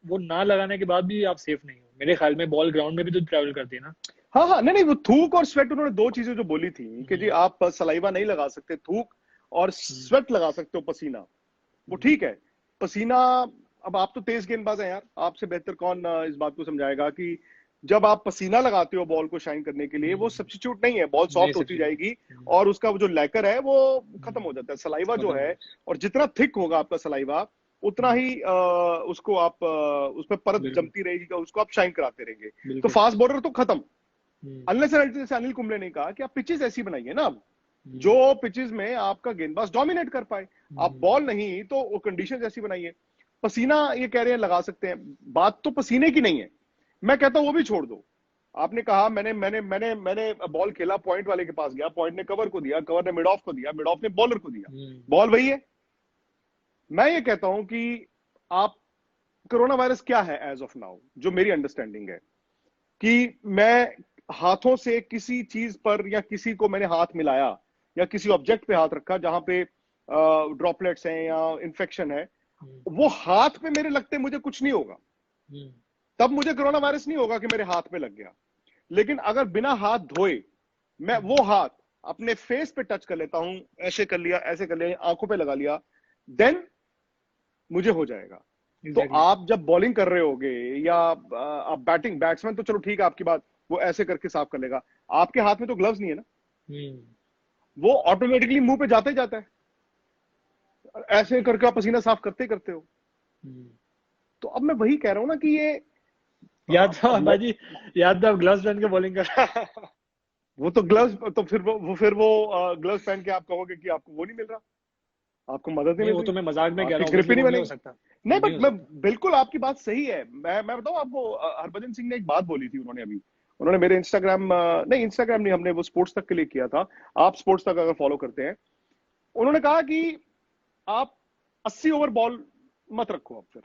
वो ना लगाने के बाद भी आप सेफ नहीं हो मेरे ख्याल में। बॉल ग्राउंड में भी तो ट्रैवल करती है ना। हाँ हाँ, नहीं नहीं, वो थूक और स्वेट, उन्होंने 2 चीजें जो बोली थी कि जी आप सलाइवा नहीं लगा सकते, थूक और स्वेट लगा सकते हो, पसीना, वो ठीक है। पसीना, अब आप तो तेज गेंदबाज हैं यार, आपसे बेहतर कौन इस बात को समझाएगा कि जब आप पसीना लगाते हो बॉल को शाइन करने के लिए, वो सब्स्टिट्यूट नहीं है, बॉल नहीं सॉफ्ट होती सब्स्टिट्यूट। जाएगी और उसका वो जो लैकर है वो खत्म हो जाता है। सलाइवा जो खत्म है, हो और जितना थिक होगा आपका सलाइवा, उतना ही उसको आप उस पर परत बिल्कुल जमती रहेगी, उसको आप शाइन कराते रहेंगे। तो बिल्कुल। फास्ट बॉलर तो खत्म। अनलेस एंड अनटिल, जैसे अनिल कुंबले ने कहा कि आप पिचेस ऐसी बनाइए ना अब, जो पिचेस में आपका गेंदबाज डोमिनेट कर पाए। आप बॉल नहीं तो कंडीशंस ऐसी बनाइए। पसीना ये कह रहे हैं लगा सकते हैं, बात तो पसीने की नहीं है, मैं कहता हूं वो भी छोड़ दो। आपने कहा मैंने बॉल खेला, पॉइंट वाले के पास गया, पॉइंट ने कवर को दिया, कवर ने मिड ऑफ को दिया, मिड ऑफ ने बॉलर को दिया, बॉल वही है। मैं ये कहता हूं कि आप, कोरोना वायरस क्या है एज ऑफ नाउ, जो मेरी अंडरस्टैंडिंग है कि मैं हाथों से किसी चीज पर या किसी को मैंने हाथ मिलाया या किसी ऑब्जेक्ट पे हाथ रखा जहां पे ड्रॉपलेट्स हैं या इन्फेक्शन है, वो हाथ पे मेरे लगते मुझे कुछ नहीं होगा, तब मुझे कोरोना वायरस नहीं होगा कि मेरे हाथ पे लग गया। लेकिन अगर बिना हाथ धोए मैं वो हाथ अपने फेस पे टच कर लेता हूं, ऐसे कर लिया, ऐसे कर लिया, आंखों पे लगा लिया, देन मुझे हो जाएगा। तो आप जब बॉलिंग कर रहे होगे या आप बैट्समैन तो चलो ठीक है आपकी बात, वो ऐसे करके साफ कर लेगा, आपके हाथ में तो ग्लव्स नहीं है ना, वो ऑटोमेटिकली मुंह पे जाता ही जाता है, ऐसे करके आप पसीना साफ करते ही करते हो। तो अब मैं वही कह रहा हूं ना कि ये याद था भाजी, याद था ग्लव्स पहन के बॉलिंग कर वो तो ग्लव्स, तो फिर वो ग्लव्स पहन के आप कहोगे कि आपको वो नहीं मिल रहा, आपको मदद नहीं नहीं मिल वो रही, तो मैं मजाक में कह आपकी रहा हूँ, ग्रिप ही ऑब्वियसली नहीं वो नहीं हो बनेगी। सकता, नहीं, वो नहीं बट हो मैं सकता। बिल्कुल, आपकी बात सही है। मैं बताऊं आपको, हरभजन सिंह ने एक बात बोली थी, उन्होंने अभी, उन्होंने मेरे इंस्टाग्राम नहीं, हमने वो स्पोर्ट्स तक के लिए किया था, आप स्पोर्ट्स तक अगर फॉलो करते हैं, उन्होंने कहा कि आप 80 ओवर बॉल मत रखो, अब फिर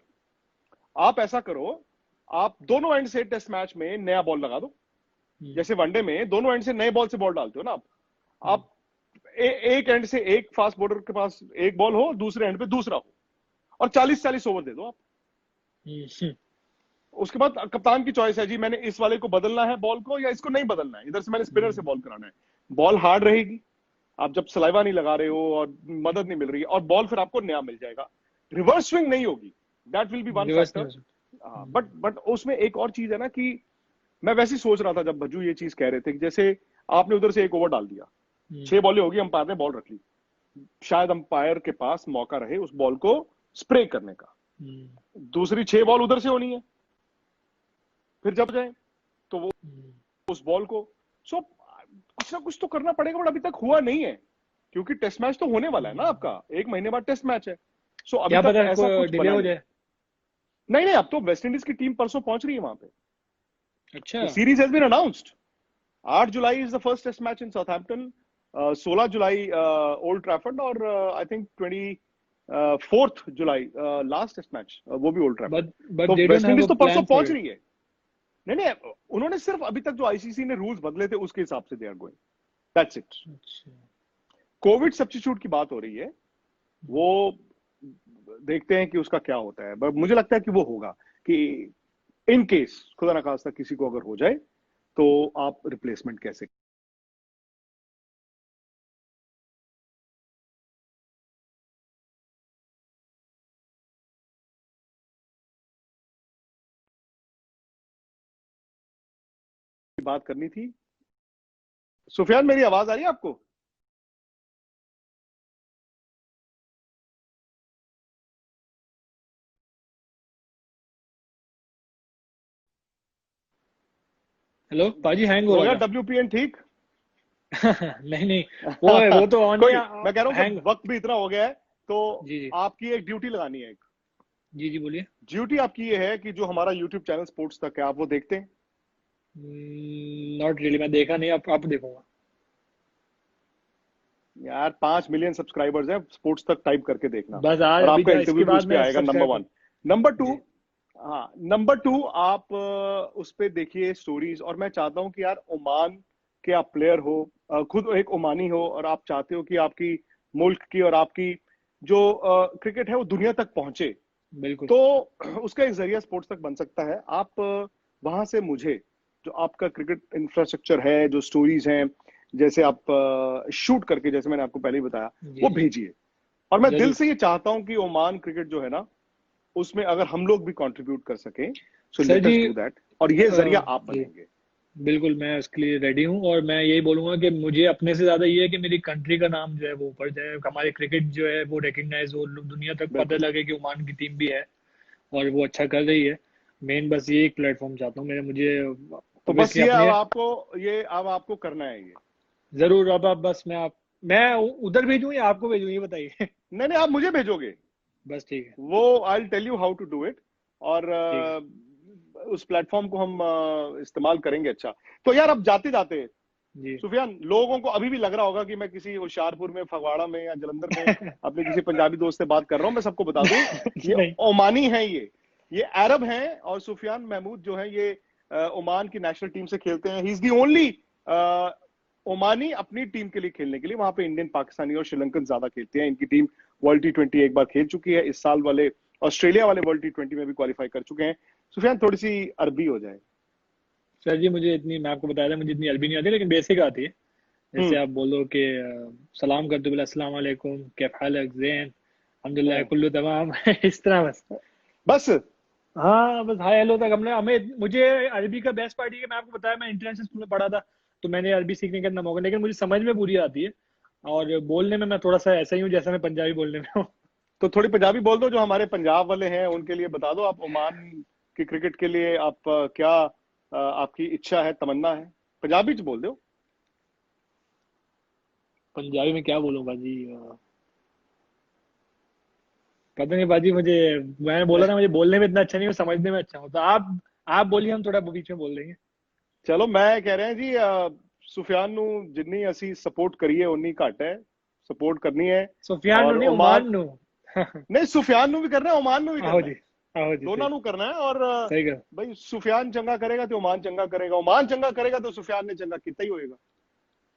आप ऐसा करो, आप दोनों एंड से टेस्ट मैच में नया बॉल लगा दो, जैसे वनडे में दोनों एंड से नए बॉल से बॉल डालते हो ना आप एक एंड से एक फास्ट बॉलर के पास एक बॉल हो, दूसरे एंड पे दूसरा हो, और 40-40 ओवर दे दो आप। उसके बाद कप्तान की चॉइस है जी, मैंने इस वाले को बदलना है बॉल को या इसको नहीं बदलना है, इधर से मैंने स्पिनर से बॉल कराना है। बॉल हार्ड रहेगी, आप जब सलाइवा नहीं लगा रहे हो और मदद नहीं मिल रही है, और बॉल फिर आपको नया मिल जाएगा, रिवर्स स्विंग नहीं होगी, that will be one factor. But उसमें एक और चीज है ना कि मैं वैसे ही सोच रहा था जब भज्जू ये चीज कह रहे थे कि जैसे आपने उधर से एक ओवर डाल दिया, 6 बॉलें होगी, अंपायर ने बॉल रख ली, शायद अंपायर के पास मौका रहे उस बॉल को स्प्रे करने का, दूसरी 6 बॉल उधर से होनी है, फिर जब जाए तो वो उस बॉल को, सो कुछ ना कुछ तो करना पड़ेगा, बट अभी तक हुआ नहीं है, क्योंकि टेस्ट मैच तो होने वाला है ना आपका, 1 महीने बाद टेस्ट मैच है। सो अभी क्या तक पता ऐसा कुछ डिले बना हो नहीं। जाए। नहीं, अब तो वेस्ट इंडीज की टीम परसों पहुंच रही है वहां पे, अच्छा the series has been announced. 8 जुलाई is the first test match in Southampton, 16 जुलाई ओल्ड ट्रैफर्ड, और आई थिंक 24 जुलाई लास्ट टेस्ट मैच, वो भी ओल्ड ट्रैफर्ड। बट तो they don't west have Indies a तो परसों प्लान फॉर पहुंच इट। रही है। नहीं, उन्होंने सिर्फ अभी तक जो आईसीसी ने रूल्स बदले थे उसके हिसाब से they are going, that's it. अच्छा कोविड सब्स्टिट्यूट की बात हो रही है, वो देखते हैं कि उसका क्या होता है, बट मुझे लगता है कि वो होगा, कि इन केस खुदा ना खास्ता किसी को अगर हो जाए तो आप रिप्लेसमेंट कैसे बात करनी थी। सुफियान, मेरी आवाज आ रही है आपको? हेलो पाजी, हैंग हो हो गया रहा WPN ठीक? था। नहीं नहीं, वो तो ऑन कोई ही नहीं, मैं कह रहा हूँ हैंग। कि वक्त भी इतना हो गया है, तो जी जी आपकी एक ड्यूटी लगानी है। एक जी जी बोलिए। ड्यूटी आपकी ये है कि जो हमारा यूट्यूब चैनल स्पोर्ट्स तक है, आप वो देखते हैं? नॉट रियली, मैं देखा नहीं, आप देखूंगा। यार 5 मिलियन सब्सक्राइबर्स हैं, स्पोर्ट्स तक टाइप करके देखना, बस आज और अभी आपका इसके इंटरव्यू भी उस बाद पे मैं आएगा, नंबर सब्सक्राइब कर। 1। नंबर 2, जी हाँ नंबर 2, आप उस पे देखिए स्टोरीज। और मैं चाहता हूँ कि यार ओमान के आप प्लेयर हो, खुद एक ओमानी हो, और आप चाहते हो कि आपकी मुल्क की और आपकी जो क्रिकेट है वो दुनिया तक पहुंचे, बिल्कुल। तो उसका एक जरिया स्पोर्ट्स तक बन सकता है। आप वहां से मुझे जो आपका क्रिकेट इंफ्रास्ट्रक्चर है, जो स्टोरीज हैं, जैसे आप शूट करके, जैसे मैंने आपको पहले ही बताया, जी वो जी भेजिए। और मैं दिल जरूर। से ये चाहता हूं कि ओमान क्रिकेट जो है ना, उसमें अगर हम लोग भी कंट्रीब्यूट कर सकें, सो सर लेट जी, अस डू दैट, और ये जरिया आप जी बनेंगे। बिल्कुल, मैं उसके लिए रेडी हूँ। और मैं यही बोलूंगा कि मुझे अपने से ज्यादा ये है कि मेरी कंट्री का नाम जो है वो ऊपर जाए, हमारे क्रिकेट जो है वो रिकग्नाइज हो, दुनिया तक पता बिल्कुल। लगे कि ओमान की टीम भी है और वो अच्छा कर रही है। मेन बस ये एक प्लेटफॉर्म चाहता हूँ मेरे, मुझे तो बस ऑब्वियसली ये अपने। अब आपको करना है ये। जरूर। अब आप बस मैं उधर भेजूँ या आपको भेजूँ, ये बताइए। नहीं नहीं, आप मुझे भेजोगे, बस ठीक है। वो I tell you how to do it, और ठीक है उस प्लेटफॉर्म को हम इस्तेमाल करेंगे। अच्छा, तो यार अब जाते जाते, जी। सुफियान, लोगों को अभी भी लग रहा होगा कि मैं किसी होशियारपुर में, फगवाड़ा में या जलंधर में अपने किसी पंजाबी दोस्त से बात कर रहा हूं। मैं सबको बता दूं, ये नहीं। ओमानी हैं, ये अरब हैं, और सुफियान महमूद जो है ये ओमान की नेशनल टीम से खेलते हैं। He is the only Omani अपनी टीम के लिए खेलने के लिए। वहां पे इंडियन, पाकिस्तानी और श्रीलंकन ज्यादा खेलते हैं। इनकी टीम वर्ल्ड T20 एक बार खेल चुकी है। इस साल वाले ऑस्ट्रेलिया वाले वर्ल्ड T20 में भी क्वालिफाई कर चुके हैं। सुफियान, थोड़ी सी अरबी हो जाए। सर जी, मुझे इतनी, मैं आपको बताया था, मुझे इतनी अरबी नहीं आती, लेकिन बेसिक आती है। जैसे हम्म। आप बोलो कि सलाम कर दो, बोला अस्सलाम वालेकुम, कैफ हालक, ज़ैन, अल्हम्दुलिल्लाह, हाँ, कुल्लू तमाम। इस तरह बस। बस। हाँ बस हाय हेलो तक हमने, हमें मुझे अरबी का बेस्ट पार्ट ये है कि मैं आपको बताया, मैं इंटरनेशनल स्कूल में पढ़ा था, तो मैंने अरबी सीखने का इतना मौका, लेकिन मुझे समझ में पूरी आती है। और बोलने में मैं थोड़ा सा ऐसा ही हूँ जैसा मैं पंजाबी बोलने में हूँ। तो थोड़ी पंजाबी बोल दो, जो हमारे पंजाब वाले हैं उनके लिए बता दो। आप ओमान की क्रिकेट के लिए आप क्या आपकी इच्छा है, तमन्ना है? पंजाबी च बोल दो। पंजाबी में क्या बोलूँ बाजी, पता नहीं बाजी, मुझे, मैंने बोला था मुझे बोलने में इतना अच्छा नहीं हूँ, समझने में अच्छा हूँ। तो आप बोलिए, हम थोड़ा बीच में बोल देंगे। चलो, मैं कह रहे हैं जी, सुफियान नु जिन्नी असी सपोर्ट करिए उन्नी घट है। सपोर्ट करनी है। सुफियान नु और नहीं, ओमान, ओमान नु। नहीं, सुफियान नु भी करना है, ओमान नु भी आहो करना जी, है। आहो जी, सही दोनों नु करना है। और सही कर। भाई सुफियान चंगा करेगा तो ओमान चंगा करेगा, ओमान चंगा करेगा तो सुफियान ने चंगा कितना ही होएगा,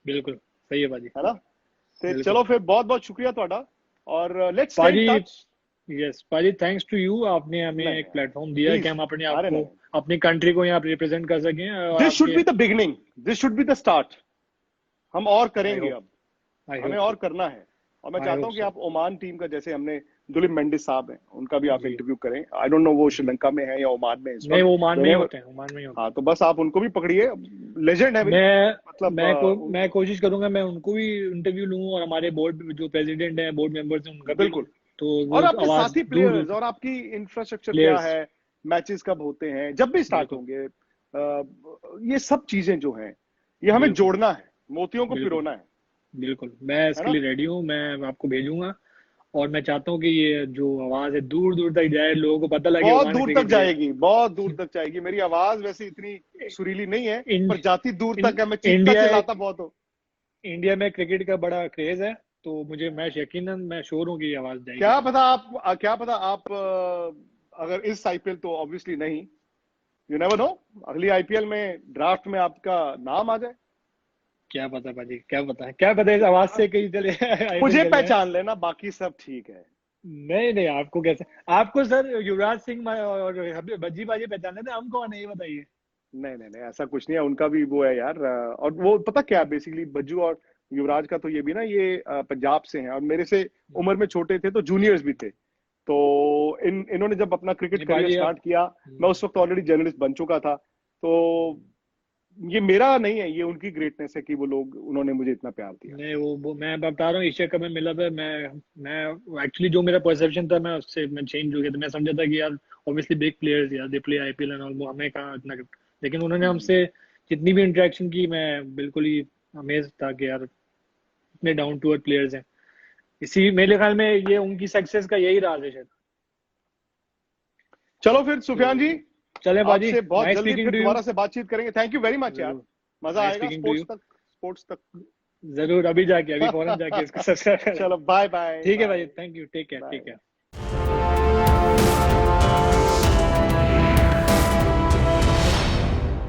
बिल्कुल सही है बाजी। है ना? तो बिल्कुल चलो फिर, बहुत बहुत शुक्रिया ਤੁਹਾਡਾ, और लेट्स स्टे इन पाजी। टच। यस पाजी, थैंक्स टू यू, आपने हमें नहीं एक नहीं, प्लेटफॉर्म दिया कि प्लीज, हम अपने आप अरे को, नहीं, अपनी कंट्री को यहाँ रिप्रेजेंट कर सकें। और दिस शुड आपके, be the beginning, this should be the start. हम और आई करेंगे होप, अब, आई हमें होप और सो, करना है। और मैं आई चाहता होप हूं कि सो। आप ओमान टीम का, जैसे हमने दुलीप मेंडिस साहब हैं, उनका भी आप जी इंटरव्यू करें। आई डोंट नो वो जी। श्रीलंका में है या ओमान में इस नहीं, वक्त, वो ओमान में ही whenever। होते हैं, ओमान में ही होते हाँ, तो बस आप उनको भी पकड़िए, लेजेंड है हैं। भाई, मतलब मैं कोशिश करूंगा, मैं उनको भी इंटरव्यू लूँ, और हमारे बोर्ड जो प्रेसिडेंट हैं, बोर्ड मेंबर्स हैं, उनका भी लूँ। बिल्कुल। तो और वो आपके आवाज साथी दूर दूर प्लेयर्स, और आपकी इंफ्रास्ट्रक्चर क्या प्लेयर्स। है, मैचेस कब होते हैं, जब भी स्टार्ट बिल्कुल होंगे, ये सब चीजें जो हैं, ये हमें बिल्कुल जोड़ना है, मोतियों को बिल्कुल पिरोना बिल्कुल, मैं है इसके ना? लिए रेडी हूँ, मैं आपको भेजूंगा। और मैं चाहता हूँ कि ये जो आवाज है दूर दूर तक जाए, लोगों को पता लगे बहुत ओमान दूर तक क्रिकेट भी है। जाएगी, बहुत दूर तक जाएगी। मेरी आवाज वैसे इतनी सुरीली नहीं है, इन, पर जाती दूर इन, तक है। मैं चीखता इंडिया चिल्लाता बहुत हूँ। इंडिया में क्रिकेट का बड़ा क्रेज है, तो मुझे, मैं यकीनन, मैं श्योर हूँ कि ये आवाज जाएगी क्या वहां पता तक। आप, क्या पता आप, अगर इस आईपीएल, तो ऑब्वियसली नहीं, यू नेवर नो, अगली आईपीएल में ड्राफ्ट में आपका नाम आ जाए। क्या पता भाजी, क्या पता इस आवाज से कहीं चले आईपीएल मुझे चले जाए। पहचान लेना, बाकी सब ठीक है। नहीं नहीं, आपको कैसे, आपको सर युवराज सिंह और भज्जी बाजी पहचान लेते, हम कौन है ये बताइए। नहीं नहीं नहीं, ऐसा कुछ नहीं है, उनका भी वो है यार। और वो पता क्या, बेसिकली बज्जू और युवराज का तो ये भी ना, ये पंजाब से हैं, और मेरे से उम्र में छोटे थे, तो जूनियर्स भी थे। तो इन्होंने जब अपना क्रिकेट नहीं करियर बाजी, अब स्टार्ट किया, मैं उस वक्त ऑलरेडी जर्नलिस्ट बन चुका था। तो ये मेरा नहीं है, ये उनकी ग्रेटनेस है कि वो लोग, उन्होंने मुझे इतना प्यार दिया। नहीं वो मैं बता रहा हूँ, एशिया कप में मिला था, मैं एक्चुअली जो मेरा परसेप्शन था मैं उससे मैं चेंज हो गया था। मैं समझा था कि यार ऑब्वियसली बिग प्लेयर्स यार, they play IPL and all, हमें कहाँ इतना, लेकिन उन्होंने हमसे जितनी भी इंटरेक्शन की मैं बिल्कुल ही अमेज था कि यार इतने डाउन टू अर्थ प्लेयर्स हैं। इसी मेरे ख्याल में ये उनकी सक्सेस का यही राज है शायद। चलो फिर सुफियान जी, चले बाजी, आपसे बहुत नाइस जल्दी स्पीकिंग फिर टू यू। दोबारा से बातचीत करेंगे। थैंक यू वेरी मच यार, मजा नाइस आएगा स्पीकिंग टू यू। स्पोर्ट्स तक। जरूर, अभी जाके, अभी फौरन जाके इसको सब्सक्राइब करें। चलो बाय बाय। ठीक है भाई, thank you, take care, bye. Take care.